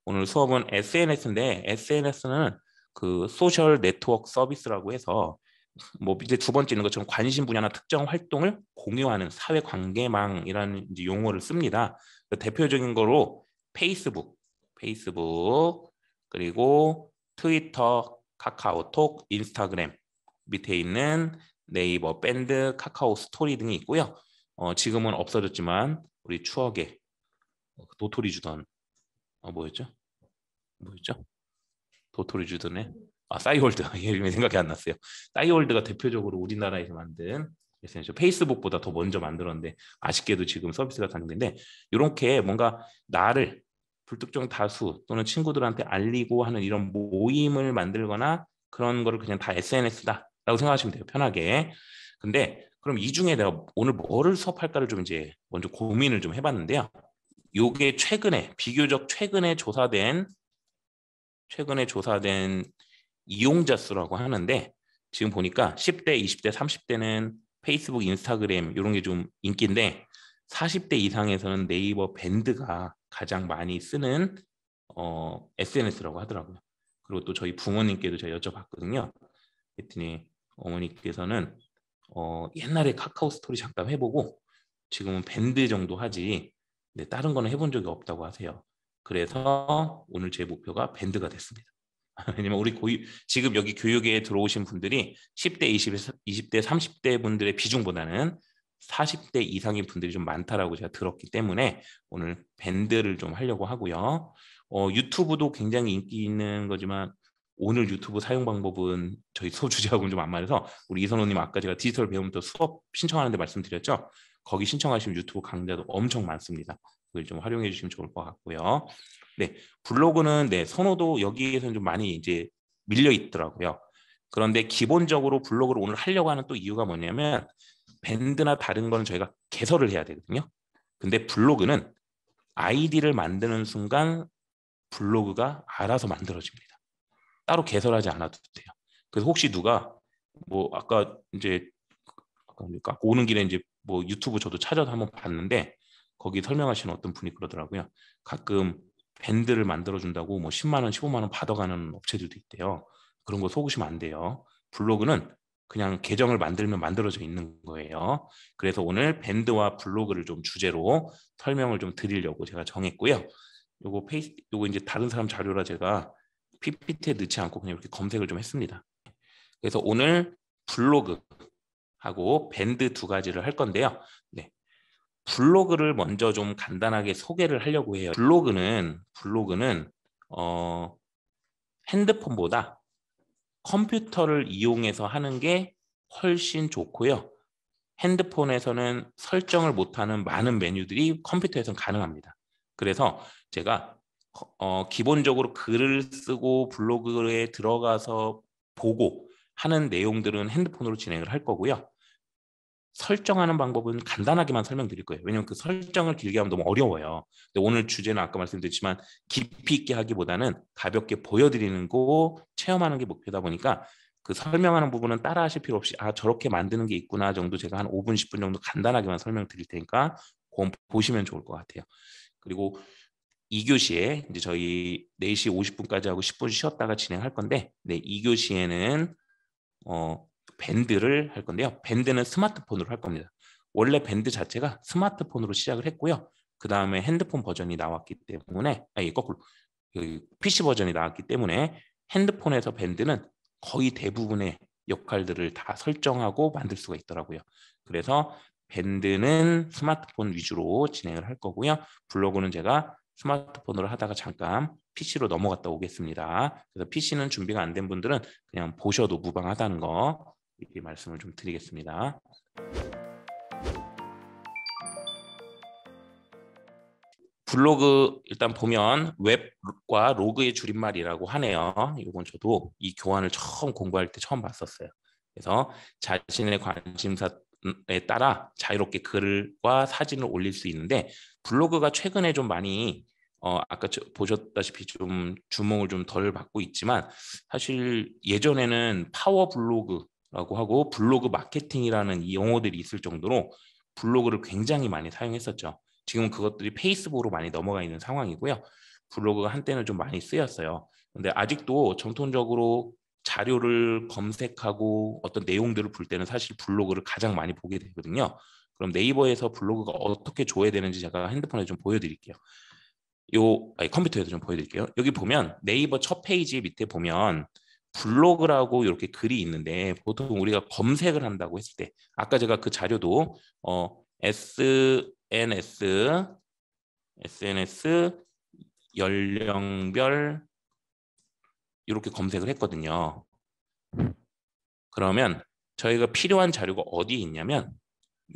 오늘 수업은 SNS인데 SNS는 그 소셜 네트워크 서비스라고 해서 뭐 이제 두 번째 있는 것처럼 관심 분야나 특정 활동을 공유하는 사회 관계망이라는 이제 용어를 씁니다. 대표적인 거로 페이스북 그리고 트위터, 카카오톡, 인스타그램 밑에 있는 네이버, 밴드, 카카오 스토리 등이 있고요. 지금은 없어졌지만 우리 추억에 도토리 주던 뭐였죠? 도토리 주던에 싸이월드 이름이 생각이 안 났어요. 싸이월드가 대표적으로 우리나라에서 만든 SNS 페이스북보다 더 먼저 만들었는데 아쉽게도 지금 서비스가 단종된데 이렇게 뭔가 나를 불특정 다수 또는 친구들한테 알리고 하는 이런 모임을 만들거나 그런 거를 그냥 다 SNS다라고 생각하시면 돼요. 편하게. 근데 그럼 이 중에 내가 오늘 뭐를 수업할까를 좀 이제 먼저 고민을 좀 해봤는데요. 요게 비교적 최근에 조사된 이용자 수라고 하는데 지금 보니까 10대, 20대, 30대는 페이스북, 인스타그램 이런 게 좀 인기인데 40대 이상에서는 네이버 밴드가 가장 많이 쓰는 SNS라고 하더라고요. 그리고 또 저희 부모님께도 제가 여쭤봤거든요. 그랬더니 어머니께서는 옛날에 카카오 스토리 잠깐 해보고 지금은 밴드 정도 하지 다른 거는 해본 적이 없다고 하세요. 그래서 오늘 제 목표가 밴드가 됐습니다. 왜냐면 지금 여기 교육에 들어오신 분들이 10대, 20대, 30대 분들의 비중보다는 40대 이상인 분들이 좀 많다라고 제가 들었기 때문에 오늘 밴드를 좀 하려고 하고요. 유튜브도 굉장히 인기 있는 거지만 오늘 유튜브 사용 방법은 저희 수업 주제하고는 좀 안 맞아서 우리 이선호님 아까 제가 디지털 배움부터 수업 신청하는데 말씀드렸죠. 거기 신청하시면 유튜브 강좌도 엄청 많습니다. 그걸 좀 활용해 주시면 좋을 것 같고요. 네, 블로그는 선호도 여기에서는 좀 많이 이제 밀려 있더라고요. 그런데 기본적으로 블로그를 오늘 하려고 하는 또 이유가 뭐냐면 밴드나 다른 거는 저희가 개설을 해야 되거든요. 근데 블로그는 아이디를 만드는 순간 블로그가 알아서 만들어집니다. 따로 개설하지 않아도 돼요. 그래서 혹시 누가 뭐 아까 이제 아까 오는 길에 이제 뭐 유튜브 저도 찾아서 한번 봤는데 거기 설명하시는 어떤 분이 그러더라고요. 가끔 밴드를 만들어 준다고 뭐 10만 원, 15만 원 받아가는 업체들도 있대요. 그런 거 속으시면 안 돼요. 블로그는 그냥 계정을 만들면 만들어져 있는 거예요. 그래서 오늘 밴드와 블로그를 좀 주제로 설명을 좀 드리려고 제가 정했고요. 요거 이제 다른 사람 자료라 제가 PPT에 넣지 않고 그냥 이렇게 검색을 좀 했습니다. 그래서 오늘 블로그하고 밴드 두 가지를 할 건데요. 네. 블로그를 먼저 좀 간단하게 소개를 하려고 해요. 블로그는 핸드폰보다 컴퓨터를 이용해서 하는 게 훨씬 좋고요. 핸드폰에서는 설정을 못하는 많은 메뉴들이 컴퓨터에서는 가능합니다. 그래서 제가 기본적으로 글을 쓰고 블로그에 들어가서 보고 하는 내용들은 핸드폰으로 진행을 할 거고요. 설정하는 방법은 간단하게만 설명드릴 거예요. 왜냐하면 그 설정을 길게 하면 너무 어려워요. 근데 오늘 주제는 아까 말씀드렸지만 깊이 있게 하기보다는 가볍게 보여드리는 거 체험하는 게 목표다 보니까 그 설명하는 부분은 따라 하실 필요 없이 저렇게 만드는 게 있구나 정도 제가 한 5분, 10분 정도 간단하게만 설명드릴 테니까 보시면 좋을 것 같아요. 그리고 2교시에 이제 저희 4시 50분까지 하고 10분 쉬었다가 진행할 건데 2교시에는 밴드를 할 건데요. 밴드는 스마트폰으로 할 겁니다. 원래 밴드 자체가 스마트폰으로 시작을 했고요. 그 다음에 핸드폰 버전이 나왔기 때문에 거꾸로 PC 버전이 나왔기 때문에 핸드폰에서 밴드는 거의 대부분의 역할들을 다 설정하고 만들 수가 있더라고요. 그래서 밴드는 스마트폰 위주로 진행을 할 거고요. 블로그는 제가 스마트폰으로 하다가 잠깐 PC로 넘어갔다 오겠습니다. 그래서 PC는 준비가 안 된 분들은 그냥 보셔도 무방하다는 거 이렇게 말씀을 좀 드리겠습니다. 블로그 일단 보면 웹과 로그의 줄임말이라고 하네요. 이건 저도 이 교환을 처음 공부할 때 처음 봤었어요. 그래서 자신의 관심사에 따라 자유롭게 글과 사진을 올릴 수 있는데 블로그가 최근에 좀 많이 아까 보셨다시피 좀 주목을 좀 덜 받고 있지만 사실 예전에는 파워 블로그라고 하고 블로그 마케팅이라는 이 용어들이 있을 정도로 블로그를 굉장히 많이 사용했었죠. 지금 그것들이 페이스북으로 많이 넘어가 있는 상황이고요. 블로그가 한때는 좀 많이 쓰였어요. 근데 아직도 정통적으로 자료를 검색하고 어떤 내용들을 볼 때는 사실 블로그를 가장 많이 보게 되거든요. 그럼 네이버에서 블로그가 어떻게 조회되는지 제가 핸드폰에 좀 보여드릴게요. 아니, 컴퓨터에도 좀 보여드릴게요. 여기 보면 네이버 첫 페이지 밑에 보면 블로그라고 이렇게 글이 있는데 보통 우리가 검색을 한다고 했을 때 아까 제가 그 자료도 SNS 연령별 이렇게 검색을 했거든요. 그러면 저희가 필요한 자료가 어디에 있냐면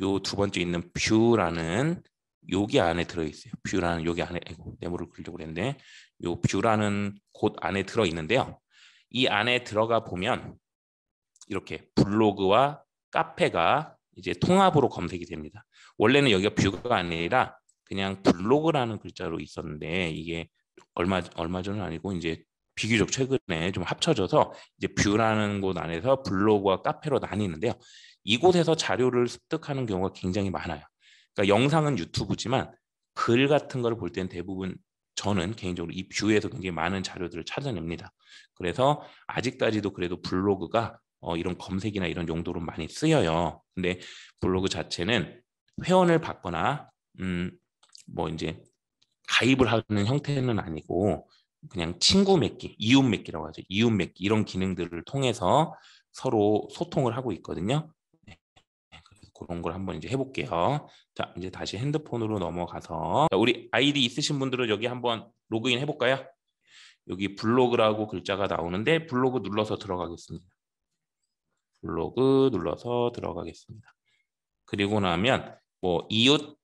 요 두 번째 있는 뷰라는 여기 안에 들어있어요. 뷰라는 여기 안에 네모를 그리려고 그랬는데 요 뷰라는 곳 안에 들어있는데요. 이 안에 들어가 보면 이렇게 블로그와 카페가 이제 통합으로 검색이 됩니다. 원래는 여기가 뷰가 아니라 그냥 블로그라는 글자로 있었는데 이게 얼마 전은 아니고 이제 비교적 최근에 좀 합쳐져서 이제 뷰라는 곳 안에서 블로그와 카페로 나뉘는데요. 이곳에서 자료를 습득하는 경우가 굉장히 많아요. 그러니까 영상은 유튜브지만 글 같은 걸 볼 때는 대부분 저는 개인적으로 이 뷰에서 굉장히 많은 자료들을 찾아냅니다. 그래서 아직까지도 그래도 블로그가 이런 검색이나 이런 용도로 많이 쓰여요. 근데 블로그 자체는 회원을 받거나 뭐 이제 가입을 하는 형태는 아니고 그냥 친구 맺기, 이웃 맺기라고 하죠. 이웃 맺기 이런 기능들을 통해서 서로 소통을 하고 있거든요. 네, 그래서 그런 걸 한번 이제 해볼게요. 자, 이제 다시 핸드폰으로 넘어가서 자, 우리 아이디 있으신 분들은 여기 한번 로그인 해볼까요? 여기 블로그라고 글자가 나오는데 블로그 눌러서 들어가겠습니다. 블로그 눌러서 들어가겠습니다. 그리고 나면 뭐 이웃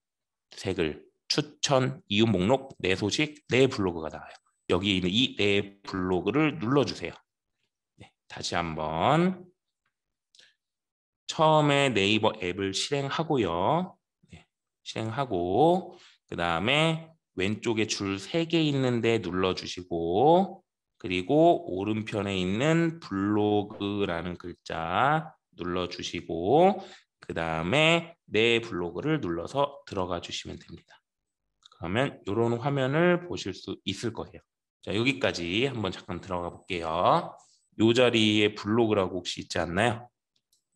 색을 추천, 이웃 목록, 내 소식, 내 블로그가 나와요. 여기 있는 이 내 블로그를 눌러주세요. 네, 다시 한번 처음에 네이버 앱을 실행하고요. 네, 실행하고 그 다음에 왼쪽에 줄 3개 있는데 눌러주시고 그리고 오른편에 있는 블로그라는 글자 눌러주시고 그 다음에 내 블로그를 눌러서 들어가 주시면 됩니다. 그러면 이런 화면을 보실 수 있을 거예요. 자, 여기까지 한번 잠깐 들어가 볼게요. 이 자리에 블로그라고 혹시 있지 않나요?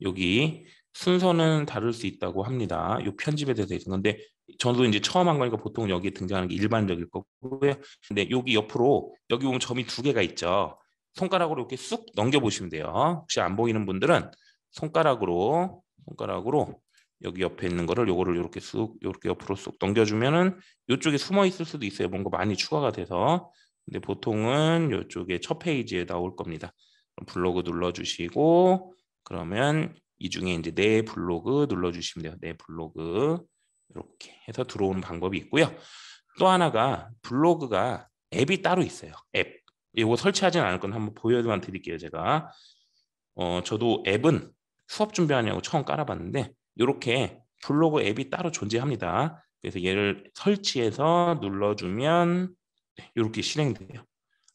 여기 순서는 다를 수 있다고 합니다. 이 편집에 대해서 있는데 저도 이제 처음 한 거니까 보통 여기 등장하는 게 일반적일 거고요. 근데 여기 옆으로 여기 보면 점이 2개가 있죠. 손가락으로 이렇게 쑥 넘겨 보시면 돼요. 혹시 안 보이는 분들은 손가락으로 여기 옆에 있는 거를 요거를 이렇게 쑥 이렇게 옆으로 쑥 넘겨주면은 이쪽에 숨어 있을 수도 있어요. 뭔가 많이 추가가 돼서. 근데 보통은 이쪽에 첫 페이지에 나올 겁니다. 블로그 눌러주시고 그러면 이 중에 이제 내 블로그 눌러주시면 돼요. 내 블로그 이렇게 해서 들어오는 방법이 있고요. 또 하나가 블로그가 앱이 따로 있어요. 앱. 이거 설치하진 않을 건 한번 보여만 드릴게요. 제가 저도 앱은 수업 준비하냐고 처음 깔아봤는데 이렇게 블로그 앱이 따로 존재합니다. 그래서 얘를 설치해서 눌러주면 이렇게 실행돼요.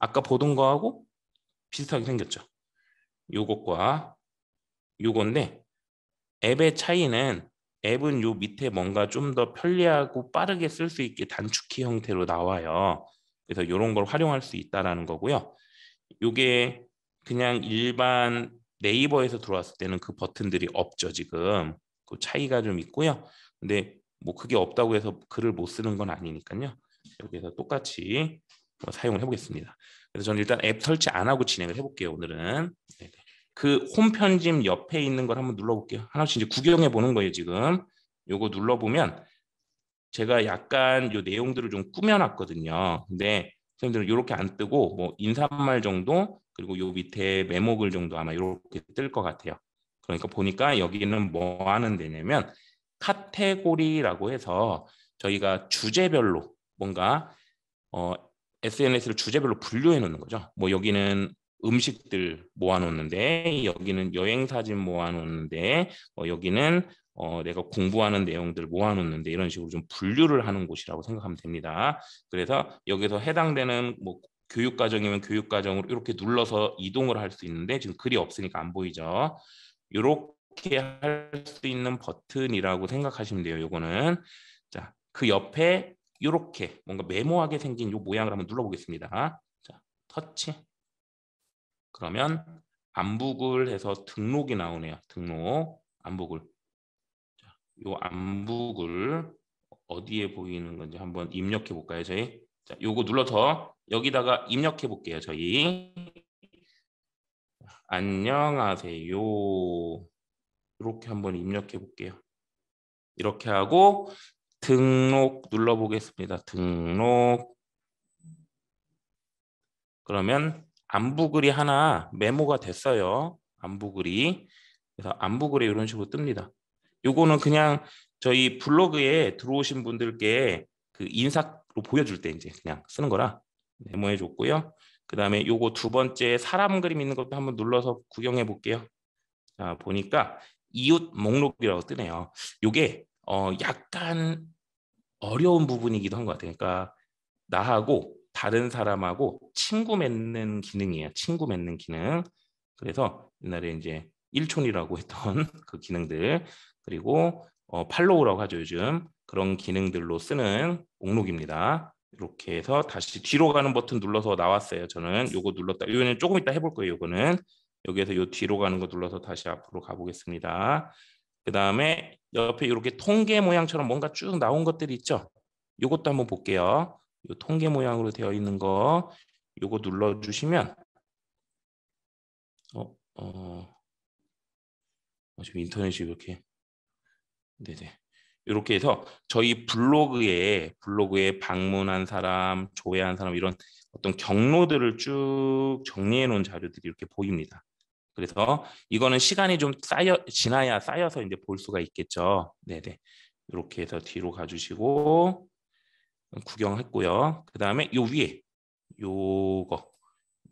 아까 보던 거하고 비슷하게 생겼죠. 요것과 요건데 앱의 차이는 앱은 요 밑에 뭔가 좀 더 편리하고 빠르게 쓸 수 있게 단축키 형태로 나와요. 그래서 이런 걸 활용할 수 있다라는 거고요. 요게 그냥 일반 네이버에서 들어왔을 때는 그 버튼들이 없죠, 지금. 그 차이가 좀 있고요. 근데 뭐 그게 없다고 해서 글을 못 쓰는 건 아니니까요. 여기서 똑같이 사용을 해보겠습니다. 그래서 저는 일단 앱 설치 안 하고 진행을 해볼게요, 오늘은. 그 홈 편집 옆에 있는 걸 한번 눌러볼게요. 하나씩 이제 구경해 보는 거예요, 지금. 요거 눌러보면 제가 약간 요 내용들을 좀 꾸며놨거든요. 근데 선생님들은 이렇게 안 뜨고 뭐 인사말 정도 그리고 요 밑에 메모글 정도 아마 이렇게 뜰 것 같아요. 그러니까 보니까 여기는 뭐 하는 데냐면 카테고리라고 해서 저희가 주제별로 뭔가 SNS를 주제별로 분류해 놓는 거죠. 뭐 여기는 음식들 모아놓는데, 여기는 여행 사진 모아놓는데, 여기는 내가 공부하는 내용들 모아놓는데, 이런 식으로 좀 분류를 하는 곳이라고 생각하면 됩니다. 그래서 여기서 해당되는 뭐 교육과정이면 교육과정으로 이렇게 눌러서 이동을 할 수 있는데, 지금 글이 없으니까 안 보이죠. 이렇게 할 수 있는 버튼이라고 생각하시면 돼요. 요거는. 자, 그 옆에 이렇게 뭔가 메모하게 생긴 요 모양을 한번 눌러보겠습니다. 자, 터치. 그러면 안북을 해서 등록이 나오네요. 등록, 안북을. 자, 요 안북을 어디에 보이는 건지 한번 입력해 볼까요, 저희? 자, 요거 눌러서 여기다가 입력해 볼게요, 저희. 안녕하세요. 이렇게 한번 입력해 볼게요. 이렇게 하고 등록 눌러 보겠습니다. 등록. 그러면 안부글이 하나 메모가 됐어요. 안부글이. 그래서 안부글이 이런 식으로 뜹니다. 요거는 그냥 저희 블로그에 들어오신 분들께 그 인사로 보여줄 때 이제 그냥 쓰는 거라 메모해 줬고요. 그 다음에 요거 두 번째 사람 그림 있는 것도 한번 눌러서 구경해 볼게요. 자, 보니까 이웃 목록이라고 뜨네요. 요게 약간 어려운 부분이기도 한 것 같아요. 그러니까 나하고 다른 사람하고 친구 맺는 기능이에요. 친구 맺는 기능. 그래서 옛날에 이제 일촌이라고 했던 그 기능들, 그리고 팔로우라고 하죠, 요즘. 그런 기능들로 쓰는 목록입니다. 이렇게 해서 다시 뒤로 가는 버튼 눌러서 나왔어요. 저는 요거 눌렀다. 이거는 조금 이따 해볼 거예요. 요거는 여기에서 요 뒤로 가는 거 눌러서 다시 앞으로 가보겠습니다. 그 다음에 옆에 이렇게 통계 모양처럼 뭔가 쭉 나온 것들이 있죠. 요것도 한번 볼게요. 요 통계 모양으로 되어 있는 거 요거 눌러주시면 어, 어, 지금 인터넷이 이렇게 네네. 이렇게 해서 저희 블로그에 방문한 사람, 조회한 사람 이런 어떤 경로들을 쭉 정리해 놓은 자료들이 이렇게 보입니다. 그래서 이거는 시간이 좀 지나야 쌓여서 이제 볼 수가 있겠죠. 네네. 이렇게 해서 뒤로 가주시고 구경했고요. 그 다음에 요 위에 요거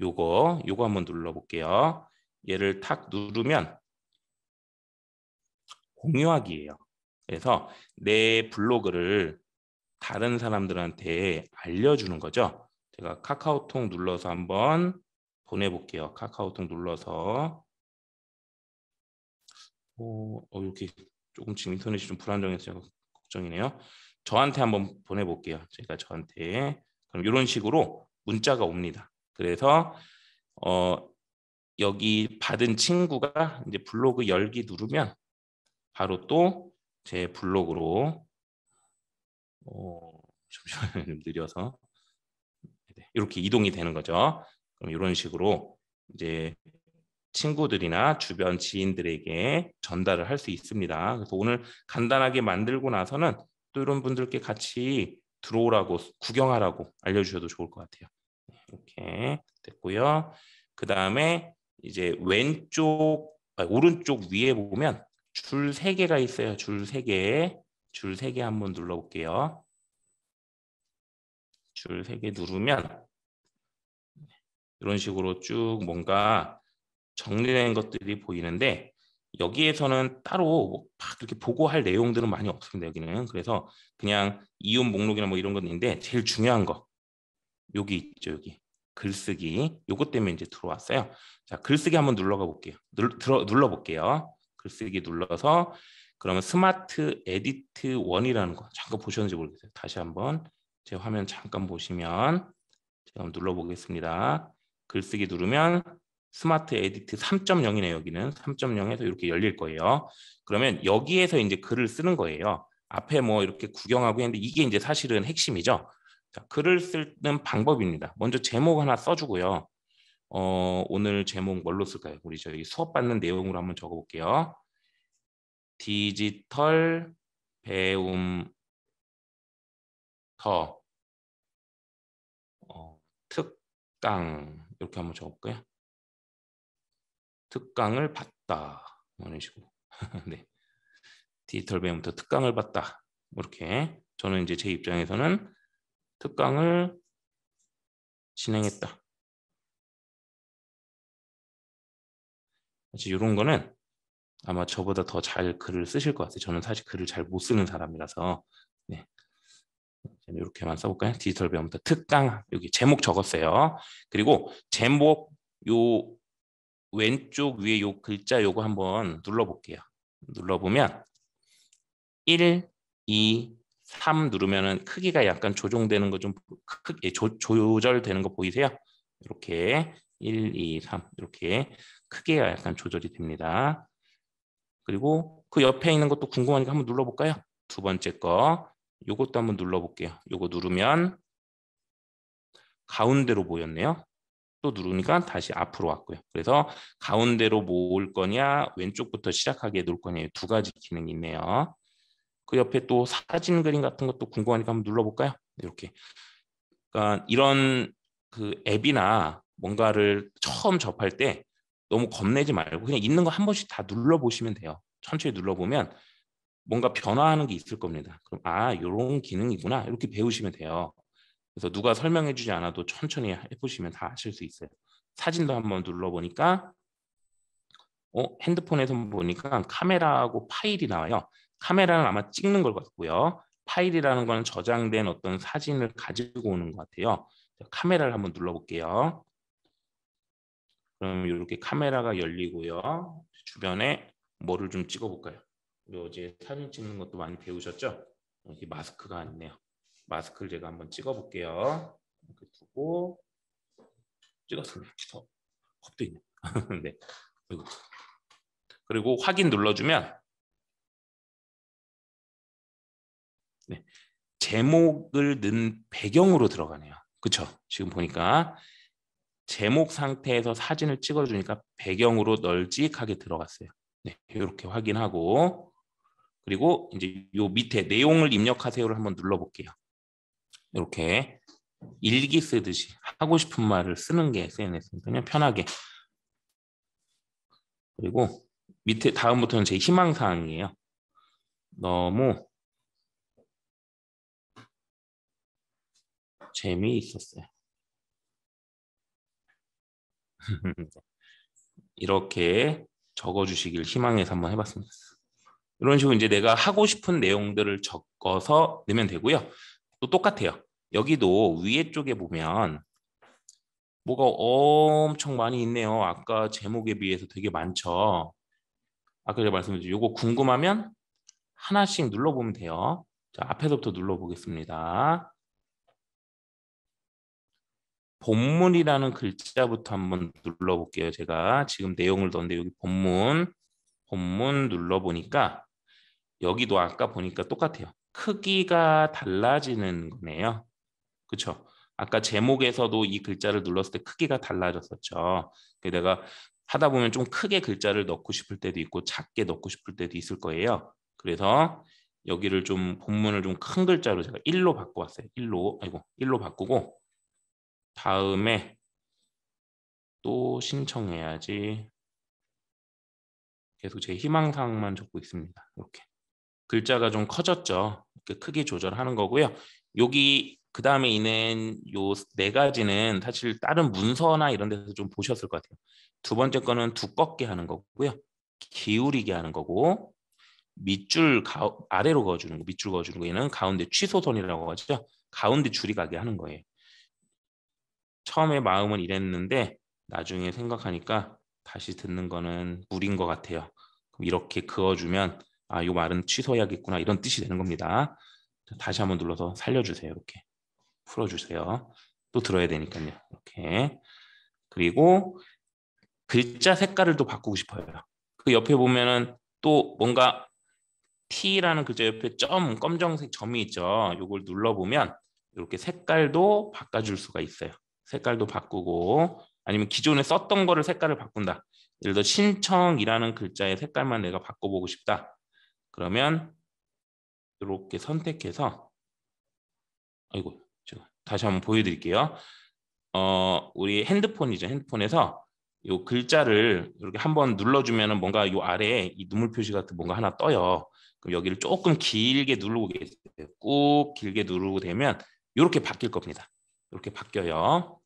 요거 한번 눌러볼게요. 얘를 탁 누르면 공유하기예요. 그래서 내 블로그를 다른 사람들한테 알려주는 거죠. 제가 카카오톡 눌러서 한번 보내볼게요. 카카오톡 눌러서 이렇게 조금 지금 인터넷이 좀 불안정해서 제가 걱정이네요. 저한테 한번 보내볼게요. 제가 저한테 그럼 이런 식으로 문자가 옵니다. 그래서 여기 받은 친구가 이제 블로그 열기 누르면 바로 또 제 블로그로 잠시만요. 좀 느려서 이렇게 이동이 되는 거죠. 그럼 이런 식으로 이제 친구들이나 주변 지인들에게 전달을 할 수 있습니다. 그래서 오늘 간단하게 만들고 나서는 또 이런 분들께 같이 들어오라고 구경하라고 알려주셔도 좋을 것 같아요. 이렇게 됐고요. 그 다음에 이제 오른쪽 위에 보면 줄 3개가 있어요. 줄 3개. 줄 3개 한번 눌러볼게요. 줄 3개 누르면 이런 식으로 쭉 뭔가 정리된 것들이 보이는데 여기에서는 따로 막 이렇게 보고할 내용들은 많이 없습니다. 여기는. 그래서 그냥 이웃 목록이나 뭐 이런 건 있는데 제일 중요한 거 여기 있죠. 여기 글쓰기 요것 때문에 이제 들어왔어요. 자, 글쓰기 한번 눌러가 볼게요. 눌러볼게요. 글쓰기 눌러서 그러면 스마트 에디트 1이라는 거 잠깐 보셨는지 모르겠어요. 다시 한번 제 화면 잠깐 보시면 제가 한번 눌러보겠습니다. 글쓰기 누르면 스마트 에디트 3.0이네요. 여기는 3.0에서 이렇게 열릴 거예요. 그러면 여기에서 이제 글을 쓰는 거예요. 앞에 뭐 이렇게 구경하고 했는데 이게 이제 사실은 핵심이죠. 자, 글을 쓰는 방법입니다. 먼저 제목 하나 써주고요. 오늘 제목 뭘로 쓸까요? 우리 저희 수업 받는 내용으로 한번 적어볼게요. 디지털 배움 더 특강 이렇게 한번 적어볼까요? 특강을 받다 이런 식으로 네. 디지털 배움부터 특강을 받다 이렇게 저는 이제 제 입장에서는 특강을 진행했다 사실 이런 거는 아마 저보다 더 잘 글을 쓰실 것 같아요. 저는 사실 글을 잘 못 쓰는 사람이라서. 네. 이렇게만 써볼까요? 디지털 배움부터 특강 여기 제목 적었어요. 그리고 제목 요 왼쪽 위에 요 글자 요거 한번 눌러볼게요. 눌러보면 1, 2, 3 누르면은 크기가 약간 조정되는 거 좀 크게 조절되는 거 보이세요? 이렇게 1, 2, 3 이렇게 크기가 약간 조절이 됩니다. 그리고 그 옆에 있는 것도 궁금하니까 한번 눌러볼까요? 두 번째 거 요것도 한번 눌러볼게요. 요거 누르면 가운데로 모였네요. 또 누르니까 다시 앞으로 왔고요. 그래서 가운데로 모을 거냐 왼쪽부터 시작하게 놓을 거냐 두 가지 기능이 있네요. 그 옆에 또 사진 그림 같은 것도 궁금하니까 한번 눌러볼까요? 이렇게. 그러니까 이런 그 앱이나 뭔가를 처음 접할 때 너무 겁내지 말고 그냥 있는 거 한 번씩 다 눌러보시면 돼요. 천천히 눌러보면 뭔가 변화하는 게 있을 겁니다. 그럼 아, 이런 기능이구나 이렇게 배우시면 돼요. 그래서 누가 설명해 주지 않아도 천천히 해보시면 다 하실 수 있어요. 사진도 한번 눌러보니까 핸드폰에서 보니까 카메라하고 파일이 나와요. 카메라는 아마 찍는 걸 같고요. 파일이라는 건 저장된 어떤 사진을 가지고 오는 것 같아요. 카메라를 한번 눌러볼게요. 그럼 이렇게 카메라가 열리고요. 주변에 뭐를 좀 찍어볼까요? 어제 사진 찍는 것도 많이 배우셨죠? 여기 마스크가 있네요. 마스크를 제가 한번 찍어볼게요. 이렇게 두고 찍었습니다. 컵도 있네. 네. 그리고 확인 눌러주면 네. 제목을 넣은 배경으로 들어가네요. 그렇죠? 지금 보니까 제목 상태에서 사진을 찍어주니까 배경으로 널찍하게 들어갔어요. 네, 이렇게 확인하고 그리고 이제 요 밑에 내용을 입력하세요를 한번 눌러볼게요. 이렇게 일기 쓰듯이 하고 싶은 말을 쓰는 게 SNS니까요. 편하게. 그리고 밑에 다음부터는 제 희망사항이에요. 너무 재미있었어요. 이렇게 적어주시길 희망해서 한번 해봤습니다. 이런 식으로 이제 내가 하고 싶은 내용들을 적어서 넣으면 되고요. 또 똑같아요. 여기도 위에 쪽에 보면 뭐가 엄청 많이 있네요. 아까 제목에 비해서 되게 많죠. 아까 제가 말씀드린 요거 궁금하면 하나씩 눌러보면 돼요. 자, 앞에서부터 눌러보겠습니다. 본문이라는 글자부터 한번 눌러볼게요. 제가 지금 내용을 넣었는데 여기 본문 눌러보니까 여기도 아까 보니까 똑같아요. 크기가 달라지는 거네요. 그렇죠? 아까 제목에서도 이 글자를 눌렀을 때 크기가 달라졌었죠. 내가 하다 보면 좀 크게 글자를 넣고 싶을 때도 있고 작게 넣고 싶을 때도 있을 거예요. 그래서 여기를 좀 본문을 좀 큰 글자로 제가 1로 바꿔왔어요. 1로 바꾸고 다음에 또 신청해야지. 계속 제 희망사항만 적고 있습니다. 이렇게. 글자가 좀 커졌죠. 크기 조절하는 거고요. 여기 그 다음에 있는 요 네 가지는 사실 다른 문서나 이런 데서 좀 보셨을 것 같아요. 두 번째 거는 두껍게 하는 거고요. 기울이게 하는 거고 밑줄 아래로 그어주는 거, 밑줄 그어주는 거 얘는 가운데 취소선이라고 하죠. 가운데 줄이 가게 하는 거예요. 처음에 마음은 이랬는데 나중에 생각하니까 다시 듣는 거는 무리인 것 같아요. 그럼 이렇게 그어주면 아, 요 말은 취소해야겠구나 이런 뜻이 되는 겁니다. 다시 한번 눌러서 살려주세요. 이렇게 풀어주세요. 또 들어야 되니까요. 이렇게. 그리고 글자 색깔을 또 바꾸고 싶어요. 그 옆에 보면은 또 뭔가 T라는 글자 옆에 검정색 점이 있죠. 이걸 눌러보면 이렇게 색깔도 바꿔줄 수가 있어요. 색깔도 바꾸고 아니면 기존에 썼던 거를 색깔을 바꾼다. 예를 들어 신청이라는 글자의 색깔만 내가 바꿔보고 싶다. 그러면 이렇게 선택해서 아이고 제가 다시 한번 보여드릴게요. 우리 핸드폰이죠. 핸드폰에서 요 글자를 이렇게 한번 눌러주면은 뭔가 요 아래에 이 눈물 표시 같은 뭔가 하나 떠요. 그럼 여기를 조금 길게 누르고 계세요. 꾹 길게 누르고 되면 이렇게 바뀔 겁니다. 이렇게 바뀌어요.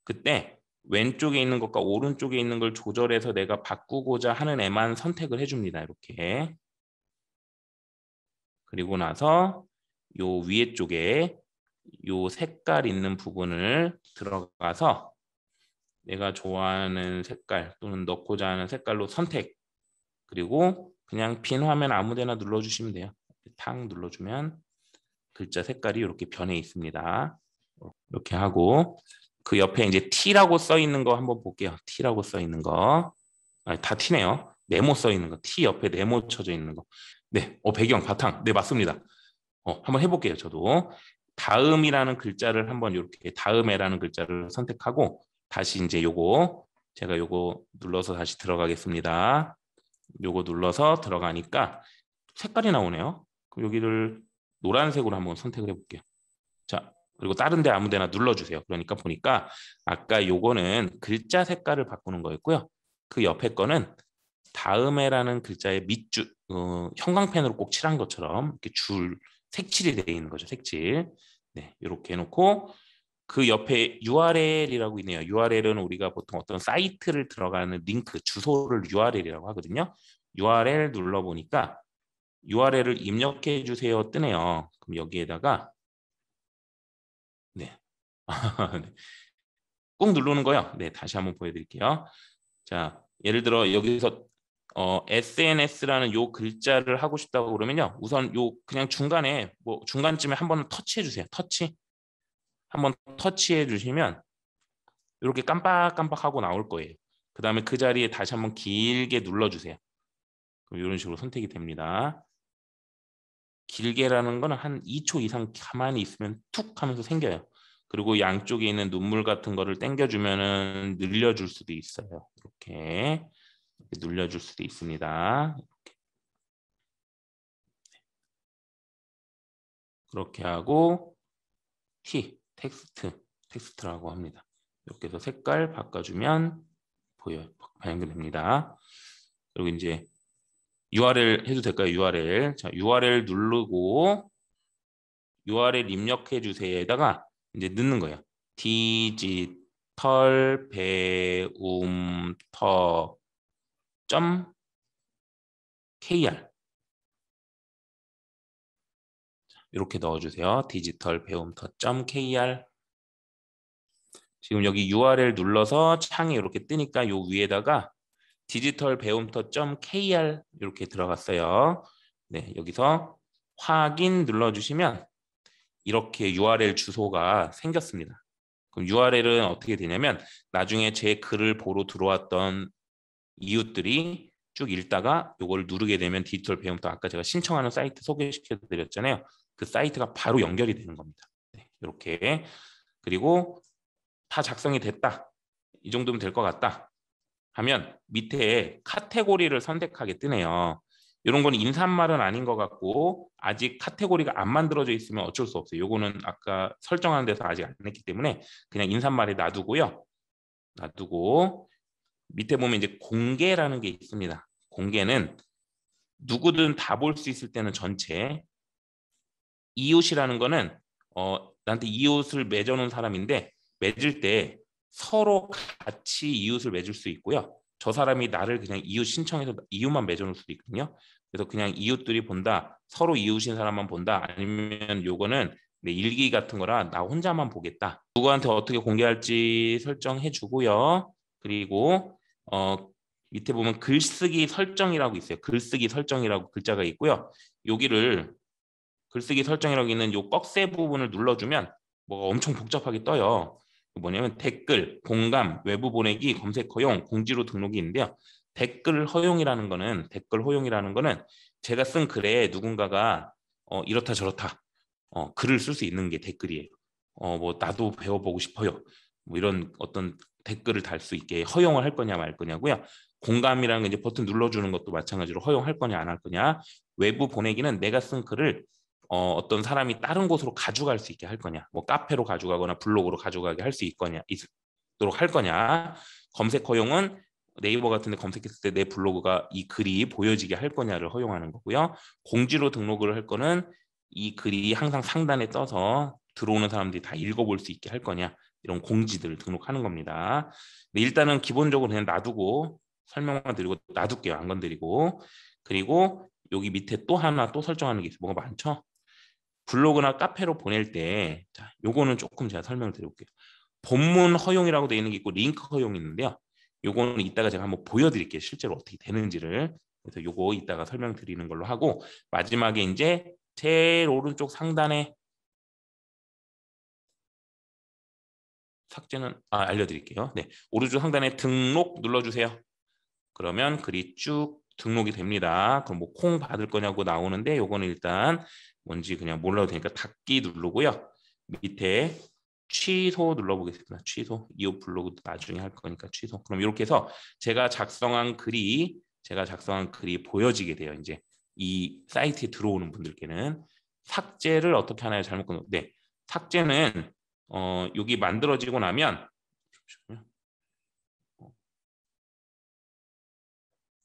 그때 왼쪽에 있는 것과 오른쪽에 있는 걸 조절해서 내가 바꾸고자 하는 애만 선택을 해줍니다. 이렇게. 그리고 나서 요 위에 쪽에 요 색깔 있는 부분을 들어가서 내가 좋아하는 색깔 또는 넣고자 하는 색깔로 선택. 그리고 그냥 빈 화면 아무 데나 눌러주시면 돼요. 탁 눌러주면 글자 색깔이 이렇게 변해 있습니다. 이렇게 하고 그 옆에 이제 T라고 써 있는 거 한번 볼게요. T라고 써 있는 거. 아니, 다 T네요. 네모 써 있는 거. T 옆에 네모 쳐져 있는 거. 네, 배경, 바탕. 네, 맞습니다. 한번 해볼게요. 저도. 다음이라는 글자를 한번 이렇게 다음에라는 글자를 선택하고 다시 이제 제가 요거 눌러서 다시 들어가겠습니다. 요거 눌러서 들어가니까 색깔이 나오네요. 그럼 여기를 노란색으로 한번 선택을 해볼게요. 자, 그리고 다른 데 아무 데나 눌러주세요. 그러니까 보니까 아까 요거는 글자 색깔을 바꾸는 거였고요. 그 옆에 거는 다음에라는 글자의 밑줄, 형광펜으로 꼭 칠한 것처럼 이렇게 색칠이 되어 있는 거죠. 색칠. 네, 이렇게 해놓고 그 옆에 URL이라고 있네요. URL은 우리가 보통 어떤 사이트를 들어가는 링크, 주소를 URL이라고 하거든요. URL 눌러보니까 URL을 입력해 주세요 뜨네요. 그럼 여기에다가 네. 꾹 누르는 거요. 네, 다시 한번 보여드릴게요. 자, 예를 들어 여기서 SNS라는 요 글자를 하고 싶다고 그러면요. 우선 요 그냥 중간에 중간쯤에 한번 터치해 주세요. 한번 터치해 주시면 이렇게 깜빡깜빡하고 나올 거예요. 그 다음에 그 자리에 다시 한번 길게 눌러주세요. 그럼 이런 식으로 선택이 됩니다. 길게라는 거는 한 2초 이상 가만히 있으면 툭 하면서 생겨요. 그리고 양쪽에 있는 눈물 같은 거를 당겨주면은 늘려줄 수도 있어요. 이렇게 눌려줄 수도 있습니다. 그렇게 하고 텍스트라고 합니다. 이렇게 해서 색깔 바꿔주면 발견됩니다. 그리고 이제 URL 해도 될까요? URL. 자, URL 누르고 URL 입력해 주세요에다가 이제 넣는 거예요. 디지털 배움터 .kr 이렇게 넣어주세요. 디지털 배움터 .kr 지금 여기 URL 눌러서 창이 이렇게 뜨니까 요 위에다가 디지털 배움터 .kr 이렇게 들어갔어요. 네, 여기서 확인 눌러주시면 이렇게 URL 주소가 생겼습니다. 그럼 URL은 어떻게 되냐면 나중에 제 글을 보러 들어왔던 이웃들이 쭉 읽다가 이걸 누르게 되면 디지털 배움터 아까 제가 신청하는 사이트 소개시켜 드렸잖아요. 그 사이트가 바로 연결이 되는 겁니다. 네, 이렇게 그리고 다 작성이 됐다. 이 정도면 될 것 같다. 하면 밑에 카테고리를 선택하게 뜨네요. 이런 건 인사말은 아닌 것 같고 아직 카테고리가 안 만들어져 있으면 어쩔 수 없어요. 요거는 아까 설정하는 데서 아직 안 했기 때문에 그냥 인사말에 놔두고요. 놔두고 밑에 보면 이제 공개라는 게 있습니다. 공개는 누구든 다 볼 수 있을 때는 전체. 이웃이라는 거는 나한테 이웃을 맺어놓은 사람인데 맺을 때 서로 같이 이웃을 맺을 수 있고요. 저 사람이 나를 그냥 이웃 신청해서 이웃만 맺어놓을 수도 있거든요. 그래서 그냥 이웃들이 본다. 서로 이웃인 사람만 본다. 아니면 요거는 내 일기 같은 거라 나 혼자만 보겠다. 누구한테 어떻게 공개할지 설정해 주고요. 그리고 밑에 보면 글쓰기 설정이라고 있어요. 글쓰기 설정이라고 글자가 있고요. 여기를 글쓰기 설정이라고 있는 요 꺽쇠 부분을 눌러주면 뭐가 엄청 복잡하게 떠요. 뭐냐면 댓글, 공감, 외부 보내기, 검색 허용, 공지로 등록이 있는데요. 댓글 허용이라는 거는 제가 쓴 글에 누군가가 이렇다 저렇다 글을 쓸 수 있는 게 댓글이에요. 뭐 나도 배워보고 싶어요. 뭐 이런 어떤 댓글을 달 수 있게 허용을 할 거냐 말 거냐고요. 공감이라는 게 이제 버튼 눌러주는 것도 마찬가지로 허용할 거냐 안 할 거냐. 외부 보내기는 내가 쓴 글을 어떤 사람이 다른 곳으로 가져갈 수 있게 할 거냐, 뭐 카페로 가져가거나 블로그로 가져가게 할 수 있도록 할 거냐. 검색 허용은 네이버 같은 데 검색했을 때 내 블로그가 이 글이 보여지게 할 거냐를 허용하는 거고요. 공지로 등록을 할 거는 이 글이 항상 상단에 떠서 들어오는 사람들이 다 읽어볼 수 있게 할 거냐, 이런 공지들을 등록하는 겁니다. 근데 일단은 기본적으로 그냥 놔두고 설명만 드리고 놔둘게요. 안 건드리고. 그리고 여기 밑에 또 하나 또 설정하는 게 있어요. 뭐가 많죠? 블로그나 카페로 보낼 때, 자, 요거는 조금 제가 설명을 드려볼게요. 본문 허용이라고 되어 있는 게 있고 링크 허용이 있는데요. 요거는 이따가 제가 한번 보여드릴게요. 실제로 어떻게 되는지를. 그래서 요거 이따가 설명드리는 걸로 하고, 마지막에 이제 제일 오른쪽 상단에 삭제는 알려드릴게요. 네, 오른쪽 상단에 등록 눌러주세요. 그러면 글이 쭉 등록이 됩니다. 그럼 뭐 콩 받을 거냐고 나오는데 요거는 일단 뭔지 그냥 몰라도 되니까 닫기 누르고요. 밑에 취소 눌러보겠습니다. 취소. 이후 블로그도 나중에 할 거니까 취소. 그럼 이렇게 해서 제가 작성한 글이 보여지게 돼요. 이제 이 사이트에 들어오는 분들께는 삭제를 어떻게 하나요? 잘못 끊어. 네, 삭제는 여기 만들어지고 나면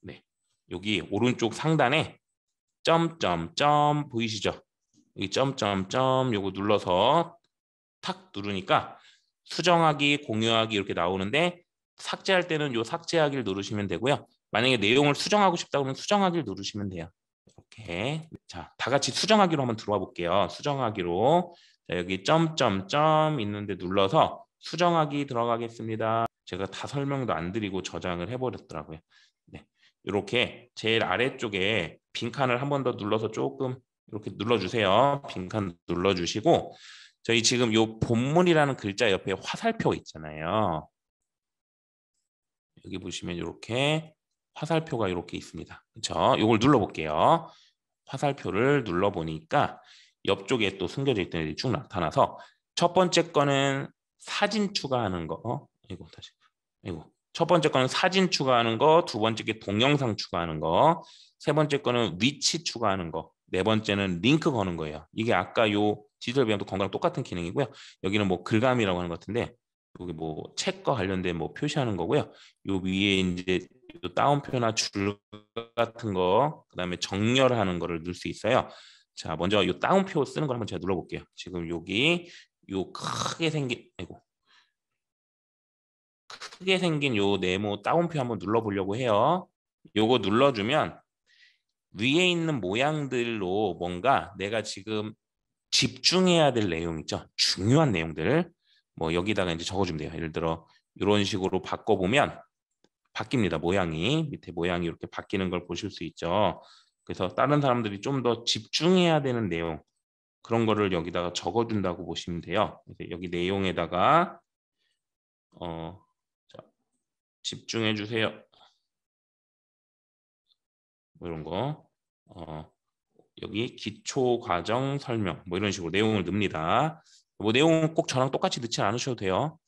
네, 여기 오른쪽 상단에 점점점 보이시죠? 이 점점점 요거 눌러서 탁 누르니까 수정하기, 공유하기 이렇게 나오는데 삭제할 때는 요 삭제하기를 누르시면 되고요. 만약에 내용을 수정하고 싶다 그러면 수정하기를 누르시면 돼요. 이렇게. 자, 다 같이 수정하기로 한번 들어와 볼게요. 수정하기로. 자, 여기 점점점 있는데 눌러서 수정하기 들어가겠습니다. 제가 다 설명도 안 드리고 저장을 해버렸더라고요. 네, 이렇게 제일 아래쪽에 빈칸을 한 번 더 눌러서 조금 이렇게 눌러주세요. 빈칸 눌러주시고 저희 지금 요 본문이라는 글자 옆에 화살표 있잖아요. 여기 보시면 이렇게 화살표가 이렇게 있습니다. 그렇죠? 이걸 눌러볼게요. 화살표를 눌러보니까 옆쪽에 또 숨겨져 있던 애들이 쭉 나타나서 첫 번째 거는 사진 추가하는 거. 이거 다시. 이거. 첫 번째 거는 사진 추가하는 거, 두 번째 게 동영상 추가하는 거, 세 번째 거는 위치 추가하는 거, 네 번째는 링크 거는 거예요. 이게 아까 요 디지털 비용도 건강랑 똑같은 기능이고요. 여기는 뭐 글감이라고 하는 것 같은데 여기 뭐 책과 관련된 뭐 표시하는 거고요. 요 위에 이제 요 따옴표나 줄 같은 거, 그다음에 정렬하는 거를 넣을 수 있어요. 자, 먼저 요 따옴표 쓰는 걸 한번 제가 눌러볼게요. 지금 여기 요 크게 생긴 요 네모 따옴표 한번 눌러보려고 해요. 요거 눌러주면 위에 있는 모양들로 뭔가 내가 지금 집중해야 될 내용 있죠. 중요한 내용들을 뭐 여기다가 이제 적어주면 돼요. 예를 들어 이런 식으로 바꿔보면 바뀝니다. 모양이 밑에 모양이 이렇게 바뀌는 걸 보실 수 있죠. 그래서 다른 사람들이 좀 더 집중해야 되는 내용 그런 거를 여기다가 적어준다고 보시면 돼요. 그래서 여기 내용에다가 자, 집중해 주세요. 뭐 이런 거 여기 기초 과정 설명 뭐 이런 식으로 내용을 넣습니다. 뭐 내용은 꼭 저랑 똑같이 넣지 않으셔도 돼요.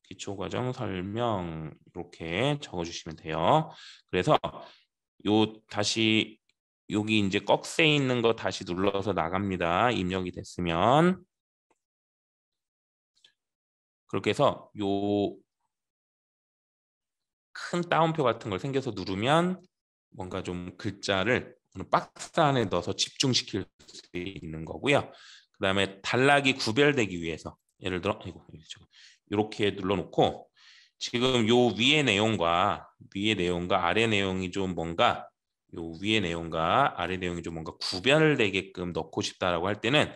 기초 과정 설명 이렇게 적어주시면 돼요. 그래서 요 다시 여기 이제 꺽쇠 있는 거 다시 눌러서 나갑니다. 입력이 됐으면 그렇게 해서 요 큰 따옴표 같은 걸 생겨서 누르면 뭔가 좀 글자를 박스 안에 넣어서 집중시킬 수 있는 거고요. 그 다음에 단락이 구별되기 위해서 예를 들어 이렇게 눌러놓고 지금 요 위의 내용과 아래 내용이 좀 뭔가 요 위의 내용과 아래 내용이 좀 뭔가 구별되게끔 넣고 싶다라고 할 때는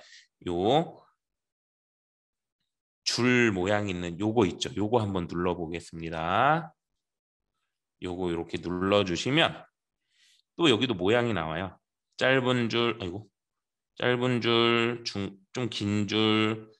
요 줄 모양 있는 요거 있죠. 요거 한번 눌러보겠습니다. 요거 이렇게 눌러주시면 또 여기도 모양이 나와요. 짧은 줄, 짧은 줄, 좀 긴 줄,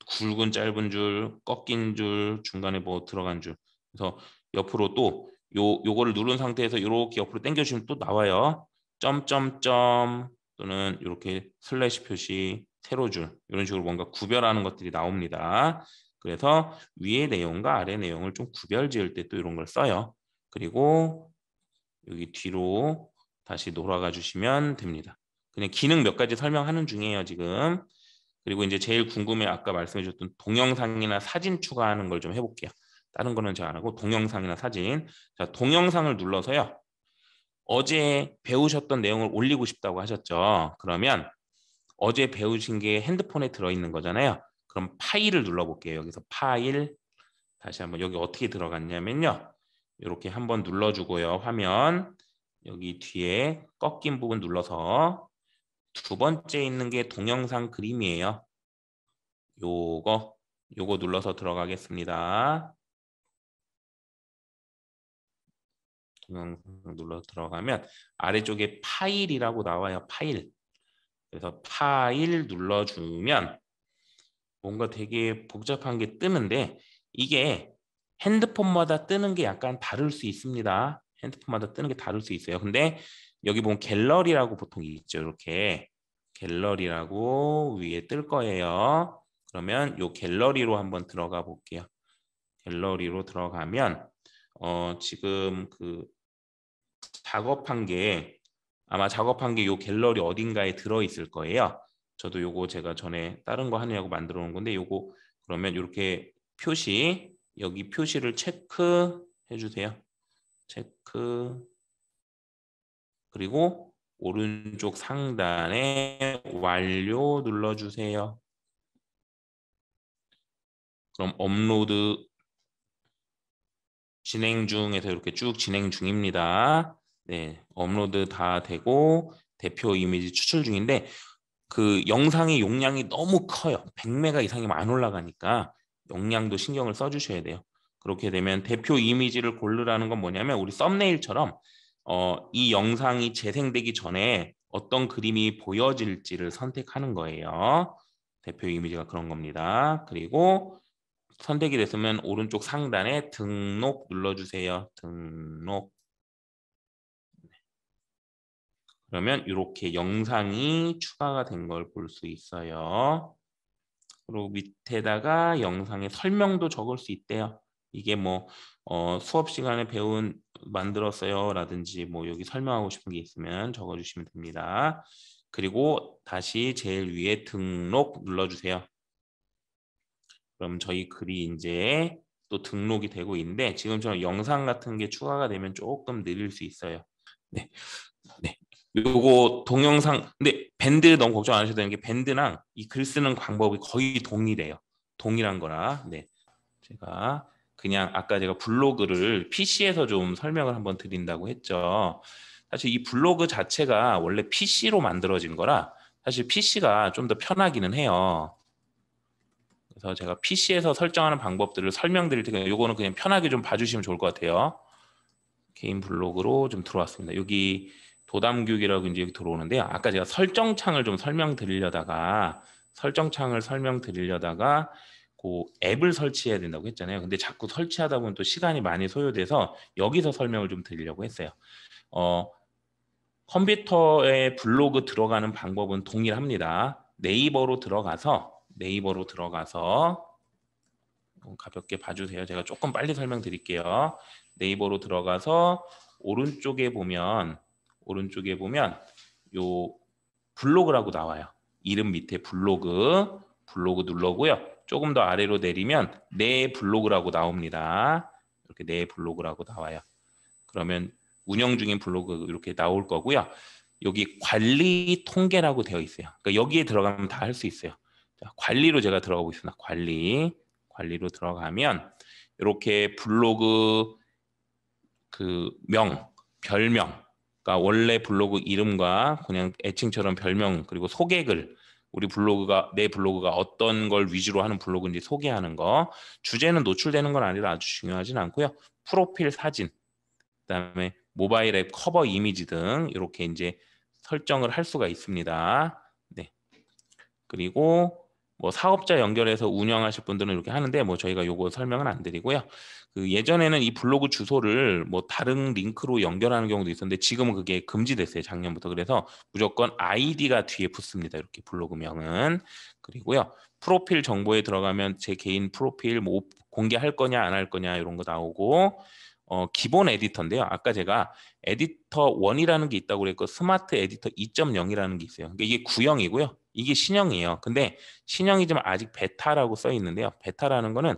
굵은 짧은 줄, 꺾인 줄, 중간에 뭐 들어간 줄. 그래서 옆으로 또 요거를 누른 상태에서 이렇게 옆으로 당겨주시면 또 나와요. 점점점 또는 이렇게 슬래시 표시, 세로줄 이런 식으로 뭔가 구별하는 것들이 나옵니다. 그래서 위의 내용과 아래 내용을 좀 구별 지을 때 또 이런 걸 써요. 그리고 여기 뒤로 다시 돌아가 주시면 됩니다. 그냥 기능 몇 가지 설명하는 중이에요, 지금. 그리고 이제 제일 궁금해 아까 말씀해 주셨던 동영상이나 사진 추가하는 걸 좀 해볼게요. 다른 거는 제가 안 하고 동영상이나 사진. 자, 동영상을 눌러서요. 어제 배우셨던 내용을 올리고 싶다고 하셨죠. 그러면 어제 배우신 게 핸드폰에 들어있는 거잖아요. 그럼 파일을 눌러볼게요. 여기서 파일, 다시 한번 여기 어떻게 들어갔냐면요. 이렇게 한번 눌러주고요. 화면 여기 뒤에 꺾인 부분 눌러서 두 번째 있는 게 동영상 그림이에요. 요거 눌러서 들어가겠습니다. 동영상 눌러 들어가면 아래쪽에 파일이라고 나와요. 파일. 그래서 파일 눌러주면 뭔가 되게 복잡한 게 뜨는데 이게 핸드폰마다 뜨는 게 약간 다를 수 있습니다. 핸드폰마다 뜨는 게 다를 수 있어요. 근데 여기 보면 갤러리라고 보통 있죠. 이렇게 갤러리라고 위에 뜰 거예요. 그러면 요 갤러리로 한번 들어가 볼게요. 갤러리로 들어가면 지금 그 작업한 게 아마 작업한 게 요 갤러리 어딘가에 들어 있을 거예요. 저도 요거 제가 전에 다른 거 하느냐고 만들어 놓은 건데 요거 그러면 이렇게 표시 여기 표시를 체크해 주세요. 체크 그리고 오른쪽 상단에 완료 눌러 주세요. 그럼 업로드 진행 중에서 이렇게 쭉 진행 중입니다. 네, 업로드 다 되고 대표 이미지 추출 중인데 그 영상의 용량이 너무 커요. 100메가 이상이면 안 올라가니까 용량도 신경을 써주셔야 돼요. 그렇게 되면 대표 이미지를 고르라는 건 뭐냐면 우리 썸네일처럼 이 영상이 재생되기 전에 어떤 그림이 보여질지를 선택하는 거예요. 대표 이미지가 그런 겁니다. 그리고 선택이 됐으면 오른쪽 상단에 등록 눌러주세요. 등록. 그러면 이렇게 영상이 추가가 된 걸 볼 수 있어요. 그리고 밑에다가 영상의 설명도 적을 수 있대요. 이게 뭐 수업 시간에 배운 만들었어요 라든지 뭐 여기 설명하고 싶은 게 있으면 적어주시면 됩니다. 그리고 다시 제일 위에 등록 눌러주세요. 그럼 저희 글이 이제 또 등록이 되고 있는데 지금처럼 영상 같은 게 추가가 되면 조금 느릴 수 있어요. 네. 네. 요거 동영상 근데 밴드 너무 걱정 안 하셔도 되는 게 밴드랑 이 글 쓰는 방법이 거의 동일해요. 동일한 거라. 네. 제가 그냥 아까 제가 블로그를 PC에서 좀 설명을 한번 드린다고 했죠. 사실 이 블로그 자체가 원래 PC로 만들어진 거라 사실 PC가 좀 더 편하기는 해요. 그래서 제가 PC에서 설정하는 방법들을 설명드릴 테니까 요거는 그냥 편하게 좀 봐주시면 좋을 것 같아요. 개인 블로그로 좀 들어왔습니다. 여기 도담교육이라고 이제 여기 들어오는데요. 아까 제가 설정창을 좀 설명드리려다가 그 앱을 설치해야 된다고 했잖아요. 근데 자꾸 설치하다 보면 또 시간이 많이 소요돼서 여기서 설명을 좀 드리려고 했어요. 컴퓨터에 블로그 들어가는 방법은 동일합니다. 네이버로 들어가서 가볍게 봐주세요. 제가 조금 빨리 설명드릴게요. 네이버로 들어가서 오른쪽에 보면 요 블로그라고 나와요. 이름 밑에 블로그 눌러고요. 조금 더 아래로 내리면 내 블로그라고 나옵니다. 이렇게 내 블로그라고 나와요. 그러면 운영 중인 블로그 이렇게 나올 거고요. 여기 관리 통계라고 되어 있어요. 그러니까 여기에 들어가면 다 할 수 있어요. 자, 관리로 제가 들어가고 있습니다. 관리로 들어가면 이렇게 블로그 그 별명, 그러니까 원래 블로그 이름과 그냥 애칭처럼 별명 그리고 소개글 내 블로그가 어떤 걸 위주로 하는 블로그인지 소개하는 거 주제는 노출되는 건 아니라 아주 중요하진 않고요. 프로필 사진 그다음에 모바일 앱 커버 이미지 등 이렇게 이제 설정을 할 수가 있습니다. 네. 그리고 뭐 사업자 연결해서 운영하실 분들은 이렇게 하는데 뭐 저희가 요거 설명은 안 드리고요. 그 예전에는 이 블로그 주소를 뭐 다른 링크로 연결하는 경우도 있었는데 지금은 그게 금지됐어요. 작년부터. 그래서 무조건 아이디가 뒤에 붙습니다. 이렇게 블로그명은. 그리고요. 프로필 정보에 들어가면 제 개인 프로필 뭐 공개할 거냐 안 할 거냐 이런 거 나오고 기본 에디터인데요. 아까 제가 에디터 1이라는 게 있다고 그랬고 스마트 에디터 2.0이라는 게 있어요. 그러니까 이게 구형이고요. 이게 신형이에요. 근데 신형이지만 아직 베타라고 써 있는데요. 베타라는 거는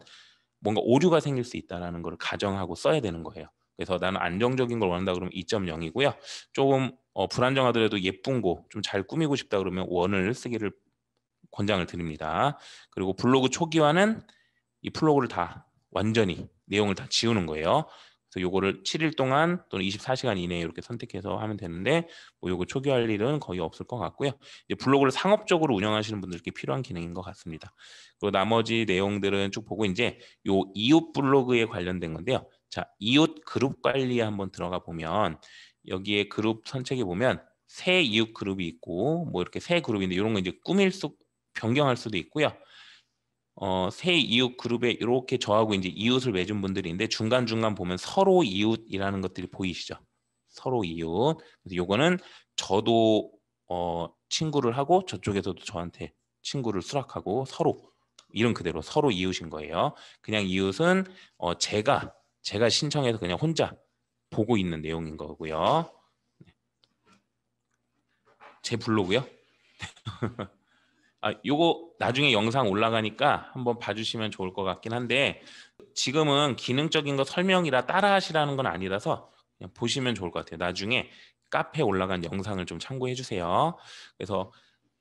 뭔가 오류가 생길 수 있다는 걸 가정하고 써야 되는 거예요. 그래서 나는 안정적인 걸 원한다 그러면 2.0이고요. 조금 불안정하더라도 예쁜 거 좀 잘 꾸미고 싶다 그러면 1을 쓰기를 권장을 드립니다. 그리고 블로그 초기화는 이 플로그를 다 완전히 내용을 다 지우는 거예요. 그래서 요거를 7일 동안 또는 24시간 이내에 이렇게 선택해서 하면 되는데 뭐 요거 초기화할 일은 거의 없을 것 같고요. 이제 블로그를 상업적으로 운영하시는 분들께 필요한 기능인 것 같습니다. 그리고 나머지 내용들은 쭉 보고 이제 요 이웃 블로그에 관련된 건데요. 자, 이웃 그룹 관리에 한번 들어가 보면 여기에 그룹 선택해 보면 새 이웃 그룹이 있고 뭐 이렇게 새 그룹인데 이런 거 이제 변경할 수도 있고요. 새 이웃 그룹에 이렇게 저하고 이제 이웃을 맺은 분들인데 중간중간 보면 서로 이웃이라는 것들이 보이시죠? 서로 이웃. 그래서 요거는 저도 친구를 하고 저쪽에서도 저한테 친구를 수락하고 서로 이름 그대로 서로 이웃인 거예요. 그냥 이웃은 제가 신청해서 그냥 혼자 보고 있는 내용인 거고요. 제 블로그요? 요거 나중에 영상 올라가니까 한번 봐주시면 좋을 것 같긴 한데 지금은 기능적인 거 설명이라 따라 하시라는 건 아니라서 그냥 보시면 좋을 것 같아요. 나중에 카페에 올라간 영상을 좀 참고해 주세요. 그래서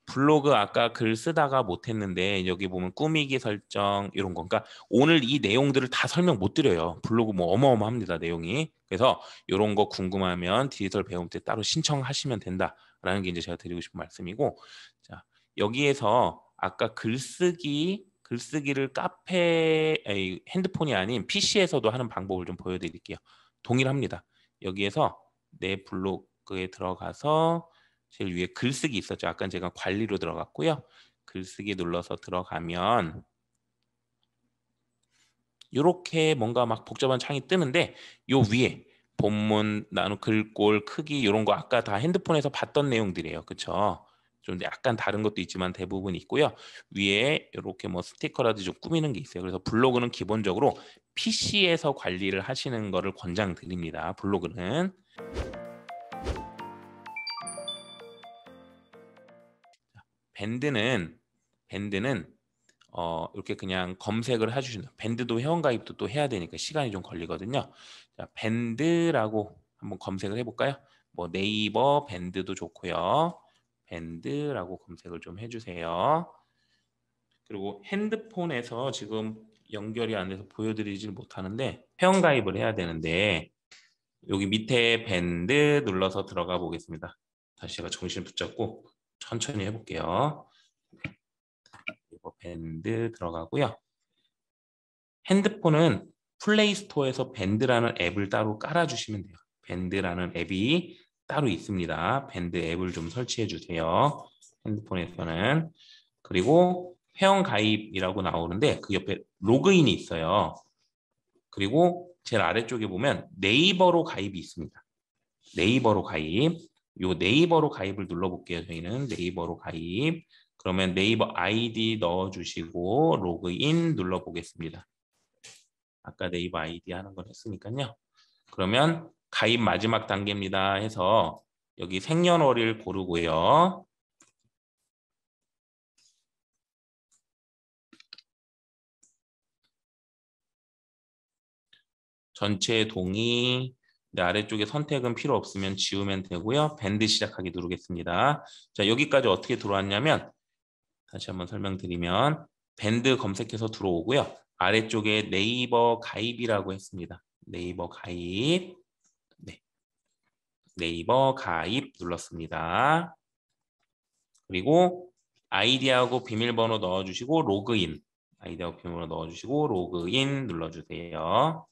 블로그 아까 글 쓰다가 못했는데 여기 보면 꾸미기 설정 이런 거. 그러니까 오늘 이 내용들을 다 설명 못 드려요. 블로그 뭐 어마어마합니다 내용이. 그래서 이런 거 궁금하면 디지털 배움 때 따로 신청하시면 된다라는 게 이제 제가 드리고 싶은 말씀이고, 자 여기에서 아까 글쓰기를 핸드폰이 아닌 PC에서도 하는 방법을 좀 보여드릴게요. 동일합니다. 여기에서 내 블로그에 들어가서 제일 위에 글쓰기 있었죠. 아까 제가 관리로 들어갔고요. 글쓰기 눌러서 들어가면 이렇게 뭔가 막 복잡한 창이 뜨는데 요 위에 본문, 나누 글꼴, 크기 이런 거 아까 다 핸드폰에서 봤던 내용들이에요. 그렇죠? 좀 약간 다른 것도 있지만 대부분 있고요. 위에 이렇게 뭐 스티커라도 좀 꾸미는 게 있어요. 그래서 블로그는 기본적으로 PC에서 관리를 하시는 거를 권장드립니다. 블로그는. 밴드는 밴드는 이렇게 그냥 검색을 해주시는 밴드도 회원가입도 또 해야 되니까 시간이 좀 걸리거든요. 자, 밴드라고 한번 검색을 해볼까요? 뭐 네이버 밴드도 좋고요. 밴드라고 검색을 좀 해주세요. 그리고 핸드폰에서 지금 연결이 안 돼서 보여드리질 못하는데 회원가입을 해야 되는데 여기 밑에 밴드 눌러서 들어가 보겠습니다. 다시 제가 정신 붙잡고 천천히 해볼게요. 이거 밴드 들어가고요. 핸드폰은 플레이스토어에서 밴드라는 앱을 따로 깔아주시면 돼요. 밴드라는 앱이 따로 있습니다. 밴드 앱을 좀 설치해 주세요. 핸드폰에서는. 그리고 회원 가입이라고 나오는데 그 옆에 로그인이 있어요. 그리고 제일 아래쪽에 보면 네이버로 가입이 있습니다. 네이버로 가입. 요 네이버로 가입을 눌러볼게요. 저희는 네이버로 가입. 그러면 네이버 아이디 넣어주시고 로그인 눌러보겠습니다. 아까 네이버 아이디 하는 걸 했으니까요. 그러면 가입 마지막 단계입니다 해서 여기 생년월일 고르고요. 전체 동의. 네, 아래쪽에 선택은 필요 없으면 지우면 되고요. 밴드 시작하기 누르겠습니다. 자, 여기까지 어떻게 들어왔냐면 다시 한번 설명드리면 밴드 검색해서 들어오고요. 아래쪽에 네이버 가입이라고 했습니다. 네이버 가입. 네, 네이버 가입 눌렀습니다. 그리고 아이디하고 비밀번호 넣어주시고 로그인. 아이디하고 비밀번호 넣어주시고 로그인 눌러주세요.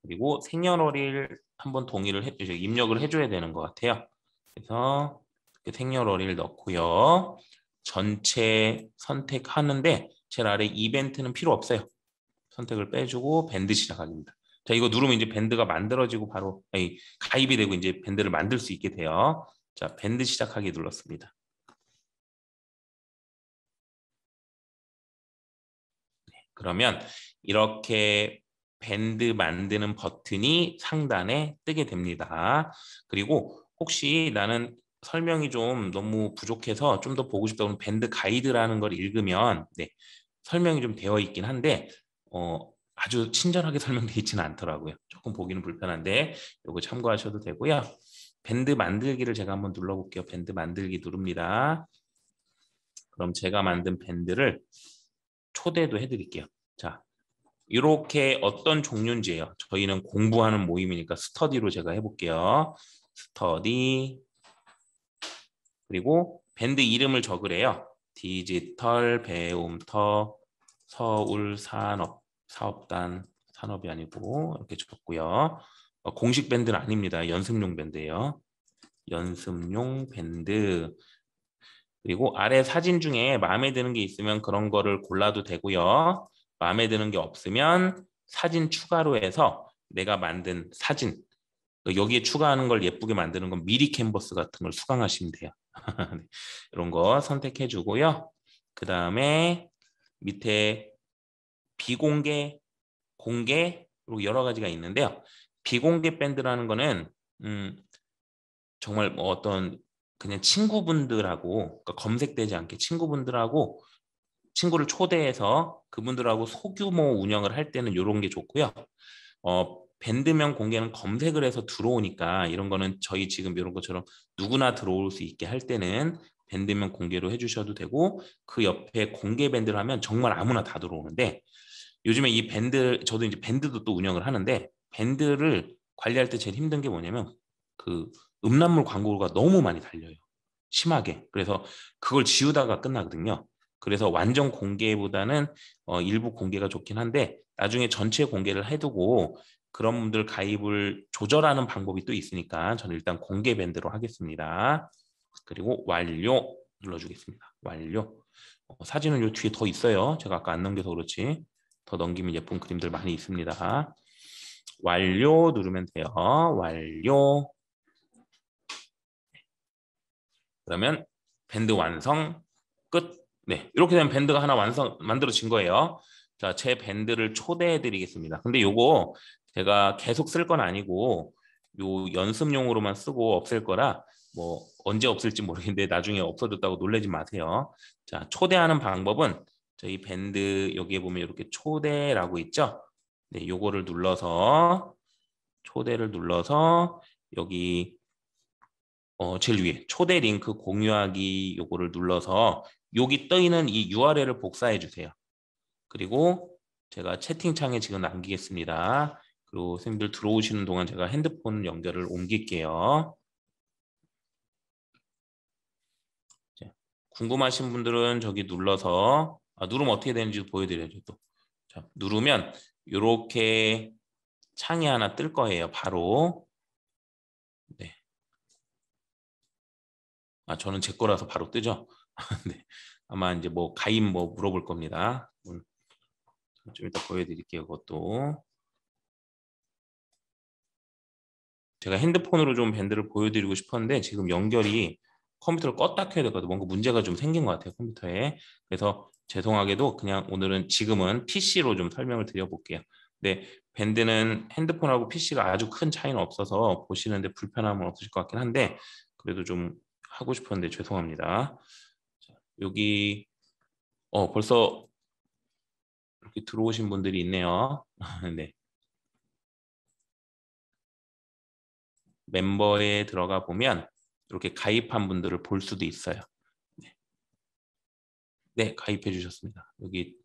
그리고 생년월일 한번 동의를 입력을 해줘야 되는 것 같아요. 그래서 생년월일 넣고요. 전체 선택하는데 제일 아래 이벤트는 필요 없어요. 선택을 빼주고 밴드 시작하기입니다. 자, 이거 누르면 이제 밴드가 만들어지고 바로 가입이 되고 이제 밴드를 만들 수 있게 돼요. 자, 밴드 시작하기 눌렀습니다. 그러면 이렇게 밴드 만드는 버튼이 상단에 뜨게 됩니다. 그리고 혹시 나는 설명이 좀 너무 부족해서 좀 더 보고 싶다 면 밴드 가이드라는 걸 읽으면 네, 설명이 좀 되어 있긴 한데 아주 친절하게 설명되어 있지는 않더라고요. 조금 보기는 불편한데 이거 참고하셔도 되고요. 밴드 만들기를 제가 한번 눌러볼게요. 밴드 만들기 누릅니다. 그럼 제가 만든 밴드를 초대도 해드릴게요. 자, 이렇게 어떤 종류인지예요. 저희는 공부하는 모임이니까 스터디로 제가 해볼게요. 스터디 그리고 밴드 이름을 적으래요. 디지털 배움터 서울 사업단 산업이 아니고 이렇게 적고요. 공식 밴드는 아닙니다. 연습용 밴드예요. 연습용 밴드. 그리고 아래 사진 중에 마음에 드는 게 있으면 그런 거를 골라도 되고요. 마음에 드는 게 없으면 사진 추가로 해서 내가 만든 사진 여기에 추가하는 걸 예쁘게 만드는 건 미리 캔버스 같은 걸 수강하시면 돼요. 이런 거 선택해 주고요. 그 다음에 밑에 비공개, 공개 그리고 여러 가지가 있는데요. 비공개 밴드라는 거는 정말 뭐 어떤 그냥 친구분들하고 그러니까 검색되지 않게 친구분들하고 친구를 초대해서 그분들하고 소규모 운영을 할 때는 이런 게 좋고요. 밴드명 공개는 검색을 해서 들어오니까 이런 거는 저희 지금 이런 것처럼 누구나 들어올 수 있게 할 때는 밴드명 공개로 해주셔도 되고 그 옆에 공개 밴드를 하면 정말 아무나 다 들어오는데 요즘에 이 밴드 저도 이제 밴드도 또 운영을 하는데 밴드를 관리할 때 제일 힘든 게 뭐냐면 그 음란물 광고가 너무 많이 달려요. 심하게. 그래서 그걸 지우다가 끝나거든요. 그래서 완전 공개보다는 일부 공개가 좋긴 한데 나중에 전체 공개를 해두고 그런 분들 가입을 조절하는 방법이 또 있으니까 저는 일단 공개 밴드로 하겠습니다. 그리고 완료 눌러주겠습니다. 완료. 사진은 요 뒤에 더 있어요. 제가 아까 안 넘겨서 그렇지. 더 넘기면 예쁜 그림들 많이 있습니다. 완료 누르면 돼요. 완료. 그러면 밴드 완성 끝. 네, 이렇게 되면 밴드가 하나 만들어진 거예요. 자, 제 밴드를 초대해 드리겠습니다. 근데 요거 제가 계속 쓸 건 아니고 요 연습용으로만 쓰고 없앨 거라 뭐 언제 없을지 모르겠는데 나중에 없어졌다고 놀라지 마세요. 자, 초대하는 방법은 저희 밴드 여기에 보면 이렇게 초대라고 있죠. 네, 요거를 눌러서 초대를 눌러서 여기 제일 위에 초대 링크 공유하기 요거를 눌러서 여기 떠 있는 이 URL을 복사해 주세요. 그리고 제가 채팅창에 지금 남기겠습니다. 그리고 선생님들 들어오시는 동안 제가 핸드폰 연결을 옮길게요. 궁금하신 분들은 저기 눌러서 누르면 어떻게 되는지 보여드려야죠. 또. 자, 누르면 이렇게 창이 하나 뜰 거예요. 바로. 네. 저는 제 거라서 바로 뜨죠. 네. 아마 이제 뭐 가입 뭐 물어볼 겁니다. 좀 이따 보여드릴게요. 그것도. 제가 핸드폰으로 좀 밴드를 보여드리고 싶었는데 지금 연결이 컴퓨터를 껐다 켜야 되거든요. 뭔가 문제가 좀 생긴 것 같아요. 컴퓨터에. 그래서 죄송하게도 그냥 오늘은 지금은 PC로 좀 설명을 드려볼게요. 근데 밴드는 핸드폰하고 PC가 아주 큰 차이는 없어서 보시는데 불편함은 없으실 것 같긴 한데 그래도 좀 하고 싶었는데 죄송합니다. 자, 여기 벌써 이렇게 들어오신 분들이 있네요. 네. 멤버에 들어가 보면 이렇게 가입한 분들을 볼 수도 있어요. 네, 네, 가입해 주셨습니다. 여기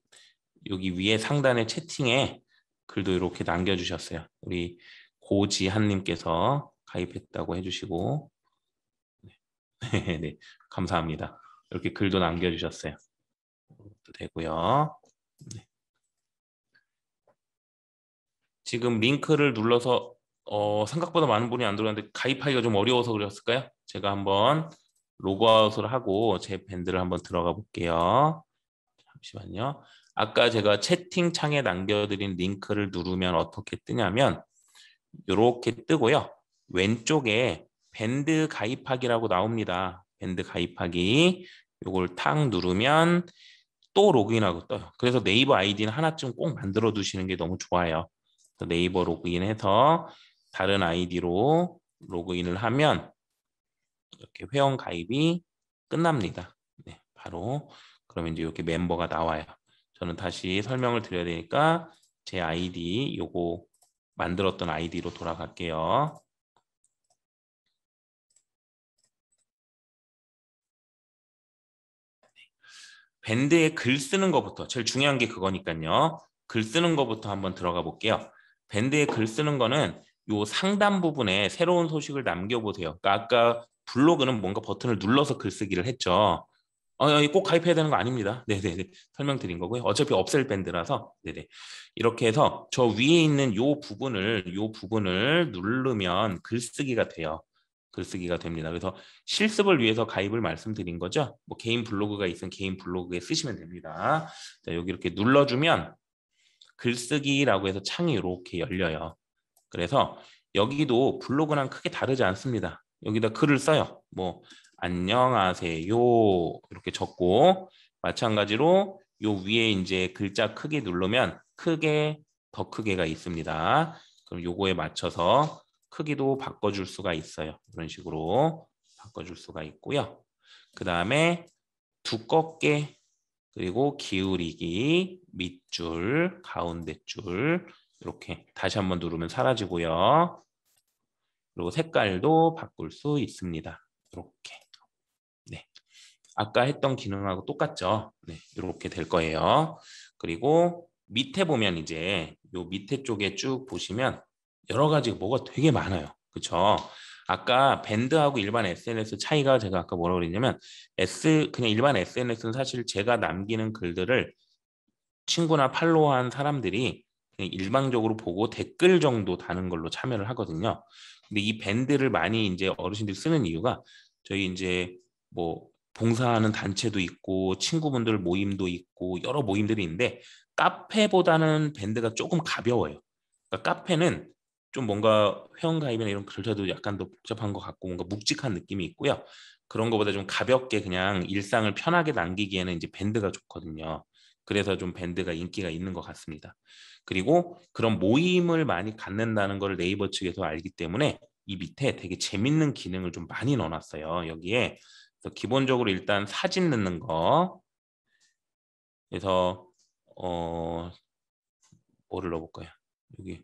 위에 상단의 채팅에 글도 이렇게 남겨주셨어요. 우리 고지한님께서 가입했다고 해주시고 네, 네, 감사합니다. 이렇게 글도 남겨주셨어요. 또 되고요. 네. 지금 링크를 눌러서 생각보다 많은 분이 안 들어왔는데 가입하기가 좀 어려워서 그랬을까요? 제가 한번 로그아웃을 하고 제 밴드를 한번 들어가 볼게요. 잠시만요. 아까 제가 채팅창에 남겨드린 링크를 누르면 어떻게 뜨냐면 이렇게 뜨고요. 왼쪽에 밴드 가입하기라고 나옵니다. 밴드 가입하기. 이걸 탁 누르면 또 로그인하고 떠요. 그래서 네이버 아이디는 하나쯤 꼭 만들어 두시는 게 너무 좋아요. 네이버 로그인해서 다른 아이디로 로그인을 하면 이렇게 회원 가입이 끝납니다. 네, 바로 그러면 이제 이렇게 멤버가 나와요. 저는 다시 설명을 드려야 되니까 제 아이디 요거 만들었던 아이디로 돌아갈게요. 밴드에 글 쓰는 것부터 제일 중요한 게 그거니까요. 글 쓰는 것부터 한번 들어가 볼게요. 밴드에 글 쓰는 거는 요 상단 부분에 새로운 소식을 남겨보세요. 그러니까 아까 블로그는 뭔가 버튼을 눌러서 글쓰기를 했죠. 꼭 가입해야 되는 거 아닙니다. 네네네. 설명드린 거고요. 어차피 없앨 밴드라서. 네네. 이렇게 해서 저 위에 있는 요 부분을 누르면 글쓰기가 돼요. 글쓰기가 됩니다. 그래서 실습을 위해서 가입을 말씀드린 거죠. 뭐 개인 블로그가 있으면 개인 블로그에 쓰시면 됩니다. 자, 여기 이렇게 눌러주면 글쓰기라고 해서 창이 이렇게 열려요. 그래서 여기도 블로그랑 크게 다르지 않습니다. 여기다 글을 써요. 뭐 안녕하세요 이렇게 적고 마찬가지로 요 위에 이제 글자 크기 누르면 크게 더 크게가 있습니다. 그럼 요거에 맞춰서 크기도 바꿔줄 수가 있어요. 이런 식으로 바꿔줄 수가 있고요. 그 다음에 두껍게 그리고 기울이기, 밑줄, 가운데 줄 이렇게 다시 한번 누르면 사라지고요. 그리고 색깔도 바꿀 수 있습니다. 이렇게. 네. 아까 했던 기능하고 똑같죠? 네. 이렇게 될 거예요. 그리고 밑에 보면 이제 요 밑에 쪽에 쭉 보시면 여러 가지 뭐가 되게 많아요. 그쵸? 아까 밴드하고 일반 SNS 차이가 제가 아까 뭐라고 그랬냐면 그냥 일반 SNS는 사실 제가 남기는 글들을 친구나 팔로우한 사람들이 그냥 일방적으로 보고 댓글 정도 다는 걸로 참여를 하거든요. 근데 이 밴드를 많이 이제 어르신들이 쓰는 이유가 저희 이제 뭐 봉사하는 단체도 있고 친구분들 모임도 있고 여러 모임들이 있는데 카페보다는 밴드가 조금 가벼워요. 그러니까 카페는 좀 뭔가 회원가입이나 이런 글자도 약간 더 복잡한 것 같고 뭔가 묵직한 느낌이 있고요. 그런 것보다 좀 가볍게 그냥 일상을 편하게 남기기에는 이제 밴드가 좋거든요. 그래서 좀 밴드가 인기가 있는 것 같습니다. 그리고 그런 모임을 많이 갖는다는 걸 네이버 측에서 알기 때문에 이 밑에 되게 재밌는 기능을 좀 많이 넣어놨어요. 여기에. 그래서 기본적으로 일단 사진 넣는 거. 그래서 뭐를 넣어볼까요? 여기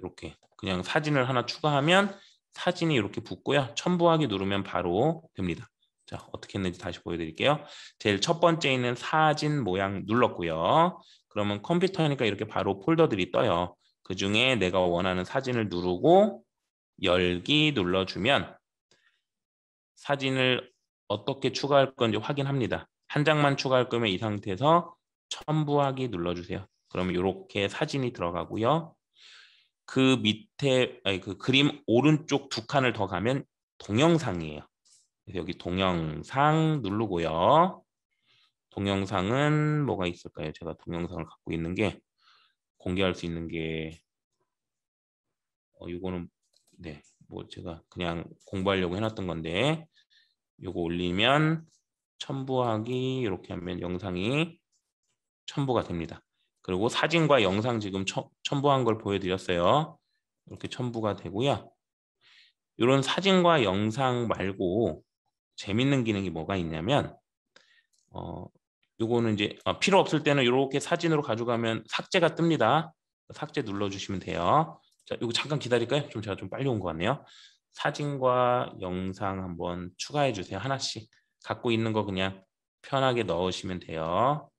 이렇게 그냥 사진을 하나 추가하면 사진이 이렇게 붙고요. 첨부하기 누르면 바로 됩니다. 자, 어떻게 했는지 다시 보여드릴게요. 제일 첫 번째 있는 사진 모양 눌렀고요. 그러면 컴퓨터니까 이렇게 바로 폴더들이 떠요. 그 중에 내가 원하는 사진을 누르고 열기 눌러주면 사진을 어떻게 추가할 건지 확인합니다. 한 장만 추가할 거면 이 상태에서 첨부하기 눌러주세요. 그러면 이렇게 사진이 들어가고요. 그 밑에 아니 그 그림 오른쪽 두 칸을 더 가면 동영상이에요. 그래서 여기 동영상 누르고요. 동영상은 뭐가 있을까요? 제가 동영상을 갖고 있는 게 공개할 수 있는 게 이거는 네, 뭐 제가 그냥 공부하려고 해놨던 건데 이거 올리면 첨부하기 이렇게 하면 영상이 첨부가 됩니다. 그리고 사진과 영상 지금 첨부한 걸 보여드렸어요. 이렇게 첨부가 되고요. 이런 사진과 영상 말고 재밌는 기능이 뭐가 있냐면 요거는 이제 필요 없을 때는 이렇게 사진으로 가져가면 삭제가 뜹니다. 삭제 눌러주시면 돼요. 자, 이거 잠깐 기다릴까요? 제가 좀 빨리 온 것 같네요. 사진과 영상 한번 추가해 주세요. 하나씩 갖고 있는 거 그냥 편하게 넣으시면 돼요.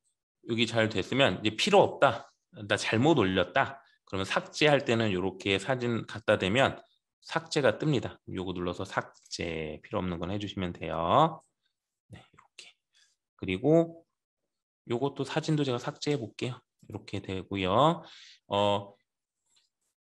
여기 잘 됐으면 이제 필요 없다. 나 잘못 올렸다. 그러면 삭제할 때는 이렇게 사진 갖다 대면 삭제가 뜹니다. 요거 눌러서 삭제 필요 없는 건 해주시면 돼요. 네, 이렇게. 그리고 요것도 사진도 제가 삭제해 볼게요. 이렇게 되고요.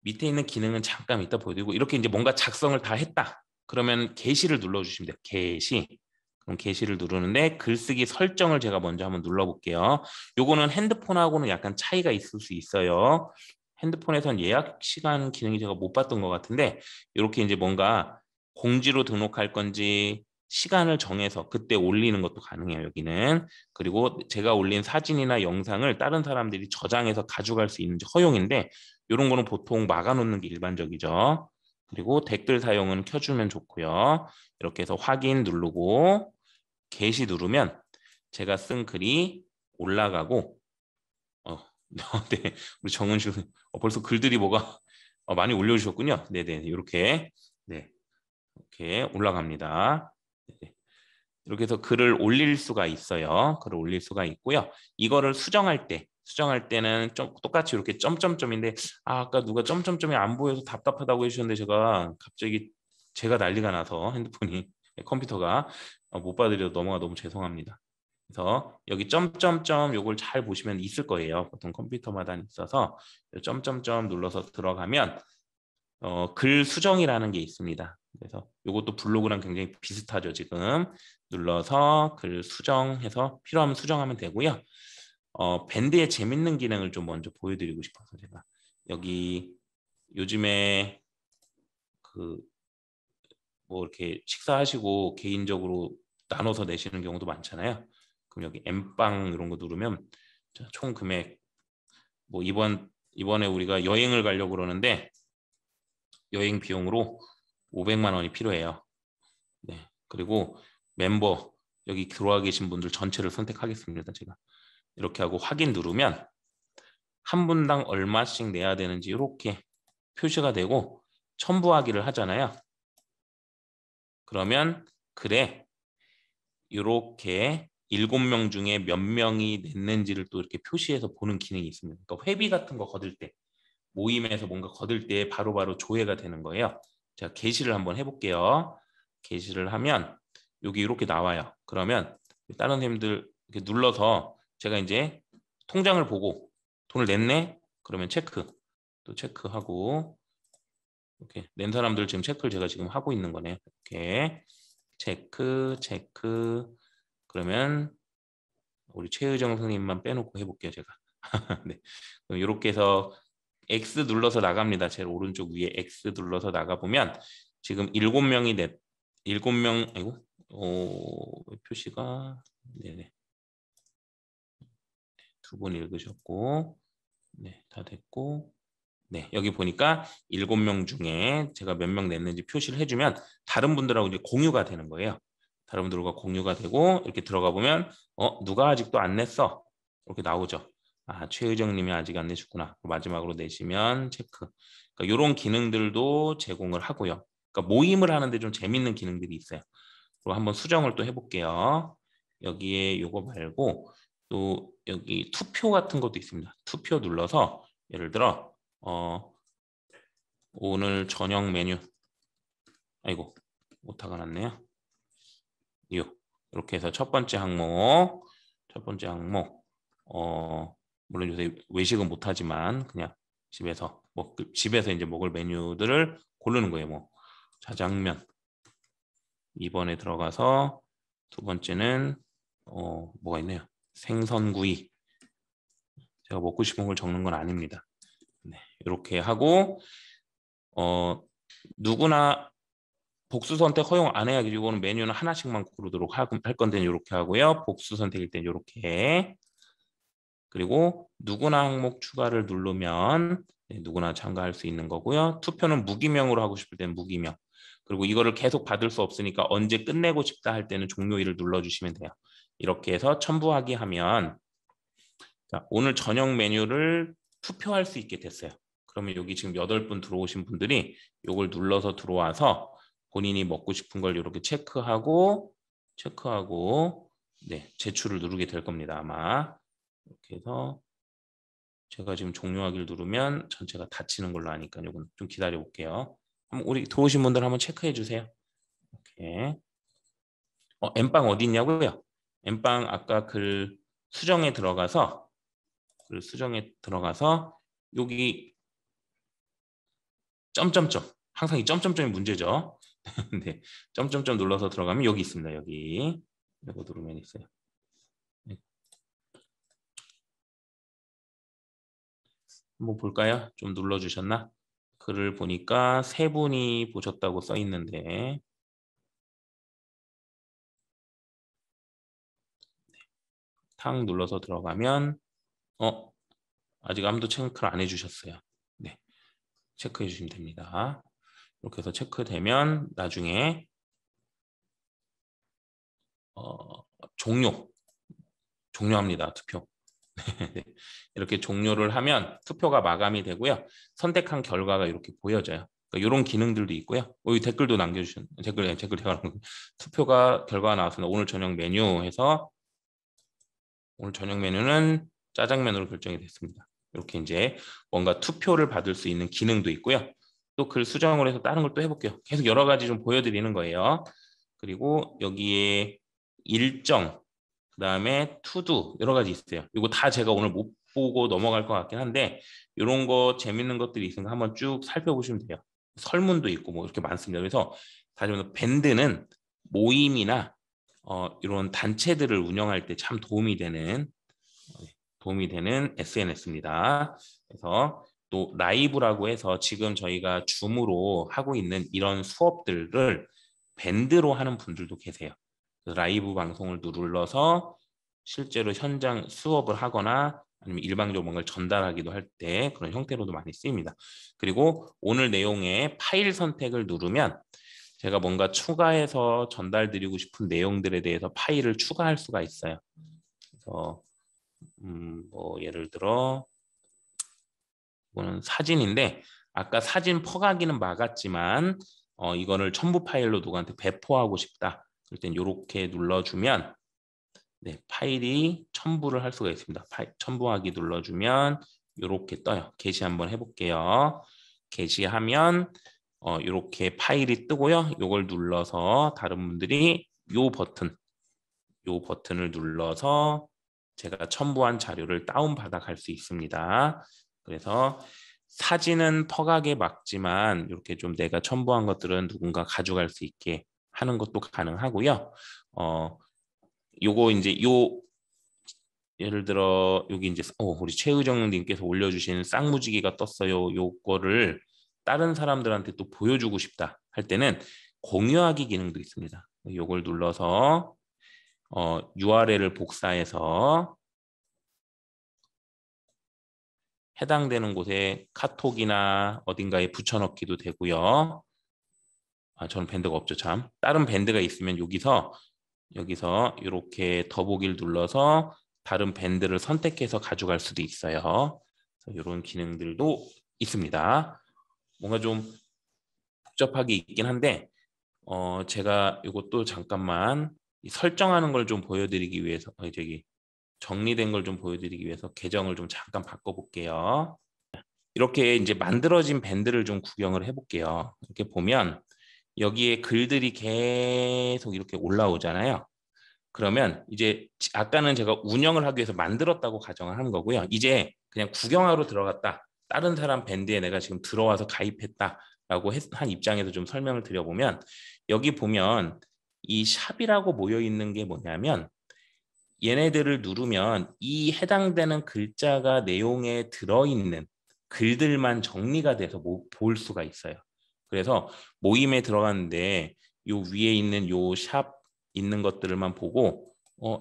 밑에 있는 기능은 잠깐 이따 보여드리고 이렇게 이제 뭔가 작성을 다 했다. 그러면 게시를 눌러주시면 돼요. 게시. 그럼 게시를 누르는데 글쓰기 설정을 제가 먼저 한번 눌러볼게요. 요거는 핸드폰하고는 약간 차이가 있을 수 있어요. 핸드폰에선 예약 시간 기능이 제가 못 봤던 것 같은데 이렇게 이제 뭔가 공지로 등록할 건지 시간을 정해서 그때 올리는 것도 가능해요. 여기는. 그리고 제가 올린 사진이나 영상을 다른 사람들이 저장해서 가져갈 수 있는지 허용인데 이런 거는 보통 막아놓는 게 일반적이죠. 그리고 댓글 사용은 켜주면 좋고요. 이렇게 해서 확인 누르고 게시 누르면 제가 쓴 글이 올라가고 네, 우리 정은주 벌써 글들이 뭐가 많이 올려주셨군요. 네네 이렇게 네 이렇게 올라갑니다. 네. 이렇게 해서 글을 올릴 수가 있어요. 글을 올릴 수가 있고요. 이거를 수정할 때는 좀 똑같이 이렇게 점점점인데 아까 누가 점점점이 안 보여서 답답하다고 해주셨는데 제가 갑자기 제가 난리가 나서 핸드폰이 컴퓨터가 못 받으려 넘어가 너무 죄송합니다. 그래서 여기 점점점 요걸 잘 보시면 있을 거예요. 보통 컴퓨터마다 있어서 점점점 눌러서 들어가면 글 수정이라는 게 있습니다. 그래서 이것도 블로그랑 굉장히 비슷하죠. 지금 눌러서 글 수정해서 필요하면 수정하면 되고요. 밴드의 재밌는 기능을 좀 먼저 보여드리고 싶어서 제가 여기 요즘에 그 뭐 이렇게 식사하시고 개인적으로 나눠서 내시는 경우도 많잖아요. 그럼 여기 엠빵 이런 거 누르면 총 금액 뭐 이번에 우리가 여행을 가려고 그러는데 여행 비용으로 500만 원이 필요해요. 네. 그리고 멤버 여기 들어와 계신 분들 전체를 선택하겠습니다. 제가 이렇게 하고 확인 누르면 한 분당 얼마씩 내야 되는지 이렇게 표시가 되고 첨부하기를 하잖아요. 그러면 그래 이렇게 7명 중에 몇 명이 냈는지를 또 이렇게 표시해서 보는 기능이 있습니다. 그러니까 회비 같은 거 거둘 때 모임에서 뭔가 거둘 때 바로바로 조회가 되는 거예요. 제가 게시를 한번 해볼게요. 게시를 하면 여기 이렇게 나와요. 그러면 다른 선생님들 이렇게 눌러서 제가 이제 통장을 보고 돈을 냈네? 그러면 체크 또 체크하고 이렇게 낸 사람들 지금 체크를 제가 지금 하고 있는 거네요. 이렇게 체크 그러면 우리 최의정 선생님만 빼놓고 해볼게요. 제가 네. 그럼 이렇게 해서 X 눌러서 나갑니다. 제일 오른쪽 위에 X 눌러서 나가보면 지금 7명이 냈 7명 아이고 표시가 네네 두 분 읽으셨고 네 다 됐고 네 여기 보니까 7명 중에 제가 몇 명 냈는지 표시를 해주면 다른 분들하고 이제 공유가 되는 거예요. 다른 분들과 공유가 되고 이렇게 들어가 보면 누가 아직도 안 냈어 이렇게 나오죠. 아 최의정 님이 아직 안 내셨구나. 마지막으로 내시면 체크. 그러니까 이런 기능들도 제공을 하고요. 그러니까 모임을 하는데 좀 재밌는 기능들이 있어요. 그리고 한번 수정을 또 해볼게요. 여기에 요거 말고 또 여기 투표 같은 것도 있습니다. 투표 눌러서 예를 들어 오늘 저녁 메뉴 아이고 오타가 났네요. 이렇게 해서 첫 번째 항목 물론 요새 외식은 못하지만 그냥 집에서 이제 먹을 메뉴들을 고르는 거예요. 뭐 자장면 2번에 들어가서 두 번째는 뭐가 있네요. 생선구이 제가 먹고 싶은 걸 적는 건 아닙니다. 네, 이렇게 하고 누구나 복수 선택 허용 안 해야 이거는 메뉴는 하나씩만 고르도록 할 건데 이렇게 하고요. 복수 선택일 땐 이렇게 그리고 누구나 항목 추가를 누르면 누구나 참가할 수 있는 거고요. 투표는 무기명으로 하고 싶을 때는 무기명 그리고 이거를 계속 받을 수 없으니까 언제 끝내고 싶다 할 때는 종료일을 눌러주시면 돼요. 이렇게 해서 첨부하기 하면 자, 오늘 저녁 메뉴를 투표할 수 있게 됐어요. 그러면 여기 지금 8분 들어오신 분들이 이걸 눌러서 들어와서 본인이 먹고 싶은 걸 이렇게 체크하고 네, 제출을 누르게 될 겁니다. 아마 이렇게 해서 제가 지금 종료하기를 누르면 전체가 닫히는 걸로 아니까 이건 좀 기다려 볼게요. 한번 우리 들어오신 분들 한번 체크해 주세요. 이렇게 엠빵 어디 있냐고요? 엠빵 아까 글 수정에 들어가서 여기 점점점 항상 이 점점점이 문제죠. 네, 점점점 눌러서 들어가면 여기 있습니다. 여기 이거 누르면 있어요. 네. 한번 볼까요? 좀 눌러주셨나? 글을 보니까 3분이 보셨다고 써 있는데 탁 눌러서 들어가면 아직 아무도 체크를 안 해주셨어요. 네, 체크해 주시면 됩니다. 이렇게 해서 체크되면 나중에 종료합니다. 투표. 이렇게 종료를 하면 투표가 마감이 되고요. 선택한 결과가 이렇게 보여져요. 그러니까 이런 기능들도 있고요. 여기 댓글도 남겨주신 댓글 제가 투표가 결과가 나왔습니다. 오늘 저녁 메뉴 해서 오늘 저녁 메뉴는 짜장면으로 결정이 됐습니다. 이렇게 이제 뭔가 투표를 받을 수 있는 기능도 있고요. 또 글 수정을 해서 다른 걸 또 해볼게요. 계속 여러 가지 좀 보여드리는 거예요. 그리고 여기에 일정, 그다음에 투두 여러 가지 있어요. 이거 다 제가 오늘 못 보고 넘어갈 것 같긴 한데 이런 거 재밌는 것들이 있으니까 한번 쭉 살펴보시면 돼요. 설문도 있고 뭐 이렇게 많습니다. 그래서 다시 말해서 밴드는 모임이나 이런 단체들을 운영할 때 참 도움이 되는 SNS입니다. 그래서 또 라이브라고 해서 지금 저희가 줌으로 하고 있는 이런 수업들을 밴드로 하는 분들도 계세요. 라이브 방송을 눌러서 실제로 현장 수업을 하거나 아니면 일방적으로 뭔가를 전달하기도 할 때 그런 형태로도 많이 쓰입니다. 그리고 오늘 내용의 파일 선택을 누르면 제가 뭔가 추가해서 전달드리고 싶은 내용들에 대해서 파일을 추가할 수가 있어요. 그래서 뭐 예를 들어 이거는 사진인데 아까 사진 퍼가기는 막았지만 이거를 첨부 파일로 누구한테 배포하고 싶다. 그럴 땐 이렇게 눌러주면 네, 파일이 첨부를 할 수가 있습니다. 첨부하기 눌러주면 이렇게 떠요. 게시 한번 해볼게요. 게시하면 이렇게 파일이 뜨고요. 이걸 눌러서 다른 분들이 요 버튼을 눌러서 제가 첨부한 자료를 다운받아 갈 수 있습니다. 그래서 사진은 퍼가게 막지만 이렇게 좀 내가 첨부한 것들은 누군가 가져갈 수 있게 하는 것도 가능하고요. 요거 이제 예를 들어 여기 이제 우리 최의정 님께서 올려주신 쌍무지개가 떴어요. 요거를 다른 사람들한테 또 보여주고 싶다 할 때는 공유하기 기능도 있습니다. 요걸 눌러서 URL을 복사해서 해당되는 곳에 카톡이나 어딘가에 붙여넣기도 되고요. 저는 밴드가 없죠, 참. 다른 밴드가 있으면 여기서 이렇게 더보기를 눌러서 다른 밴드를 선택해서 가져갈 수도 있어요. 이런 기능들도 있습니다. 뭔가 좀 복잡하게 있긴 한데 제가 이것도 잠깐만 설정하는 걸 좀 보여드리기 위해서 저기 정리된 걸 좀 보여드리기 위해서 계정을 좀 잠깐 바꿔볼게요. 이렇게 이제 만들어진 밴드를 좀 구경을 해볼게요. 이렇게 보면 여기에 글들이 계속 이렇게 올라오잖아요. 그러면 이제 아까는 제가 운영을 하기 위해서 만들었다고 가정을 하는 거고요. 이제 그냥 구경하러 들어갔다. 다른 사람 밴드에 내가 지금 들어와서 가입했다라고 한 입장에서 좀 설명을 드려보면 여기 보면 이 샵이라고 모여 있는 게 뭐냐면 얘네들을 누르면 이 해당되는 글자가 내용에 들어있는 글들만 정리가 돼서 볼 수가 있어요. 그래서 모임에 들어갔는데 요 위에 있는 요 샵 있는 것들만 보고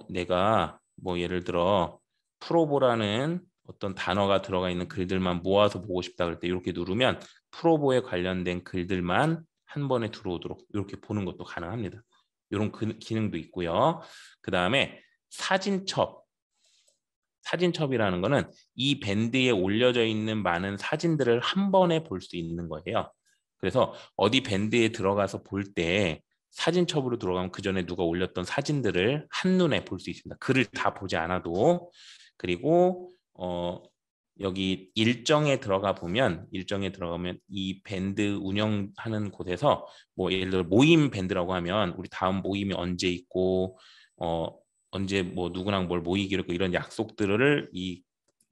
내가 뭐 예를 들어 프로보라는 어떤 단어가 들어가 있는 글들만 모아서 보고 싶다 그럴 때 이렇게 누르면 프로보에 관련된 글들만 한 번에 들어오도록 이렇게 보는 것도 가능합니다. 이런 기능도 있고요. 그 다음에 사진첩이라는 거는 이 밴드에 올려져 있는 많은 사진들을 한 번에 볼 수 있는 거예요. 그래서 어디 밴드에 들어가서 볼 때 사진첩으로 들어가면 그 전에 누가 올렸던 사진들을 한눈에 볼 수 있습니다. 글을 다 보지 않아도. 그리고 여기 일정에 들어가면 이 밴드 운영하는 곳에서 뭐 예를 들어 모임 밴드라고 하면 우리 다음 모임이 언제 있고 언제 뭐 누구랑 뭘 모이기로 했고 이런 약속들을 이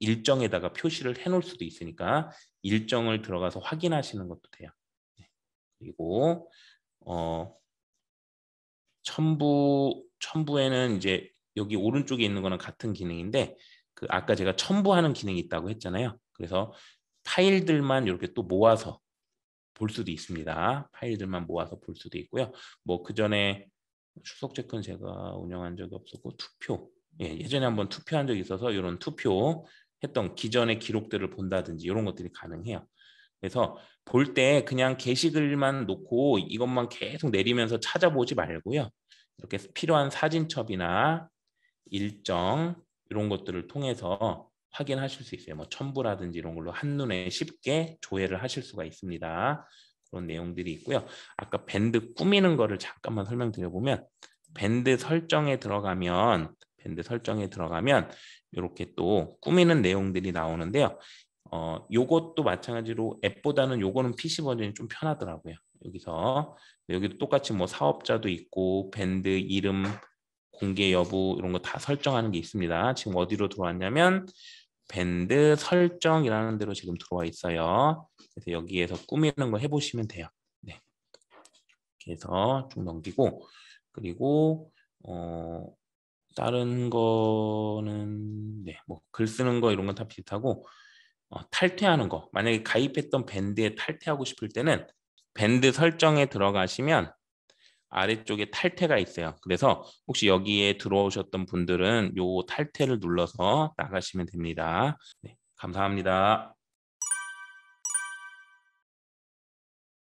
일정에다가 표시를 해놓을 수도 있으니까 일정을 들어가서 확인하시는 것도 돼요. 그리고 첨부에는 이제 여기 오른쪽에 있는 거는 같은 기능인데 그 아까 제가 첨부하는 기능이 있다고 했잖아요. 그래서 파일들만 이렇게 또 모아서 볼 수도 있습니다. 파일들만 모아서 볼 수도 있고요. 뭐 그 전에 출석 체크는 제가 운영한 적이 없었고 투표 예전에 한번 투표한 적이 있어서 이런 투표 했던 기존의 기록들을 본다든지 이런 것들이 가능해요. 그래서 볼 때 그냥 게시글만 놓고 이것만 계속 내리면서 찾아보지 말고요. 이렇게 필요한 사진첩이나 일정 이런 것들을 통해서 확인하실 수 있어요. 뭐 첨부라든지 이런 걸로 한눈에 쉽게 조회를 하실 수가 있습니다. 그런 내용들이 있고요. 아까 밴드 꾸미는 거를 잠깐만 설명드려보면 밴드 설정에 들어가면 이렇게 또 꾸미는 내용들이 나오는데요. 요것도 마찬가지로 앱보다는 요거는 PC 버전이 좀 편하더라고요. 여기도 똑같이 뭐 사업자도 있고 밴드 이름 공개 여부 이런 거 다 설정하는 게 있습니다. 지금 어디로 들어왔냐면 밴드 설정이라는 데로 지금 들어와 있어요. 그래서 여기에서 꾸미는 거 해보시면 돼요. 네. 이렇게 해서 쭉 넘기고 그리고 다른 거는 뭐 글 쓰는 거 이런 건 다 비슷하고 탈퇴하는 거 만약에 가입했던 밴드에 탈퇴하고 싶을 때는 밴드 설정에 들어가시면 아래쪽에 탈퇴가 있어요. 그래서 혹시 여기에 들어오셨던 분들은 요 탈퇴를 눌러서 나가시면 됩니다. 네, 감사합니다.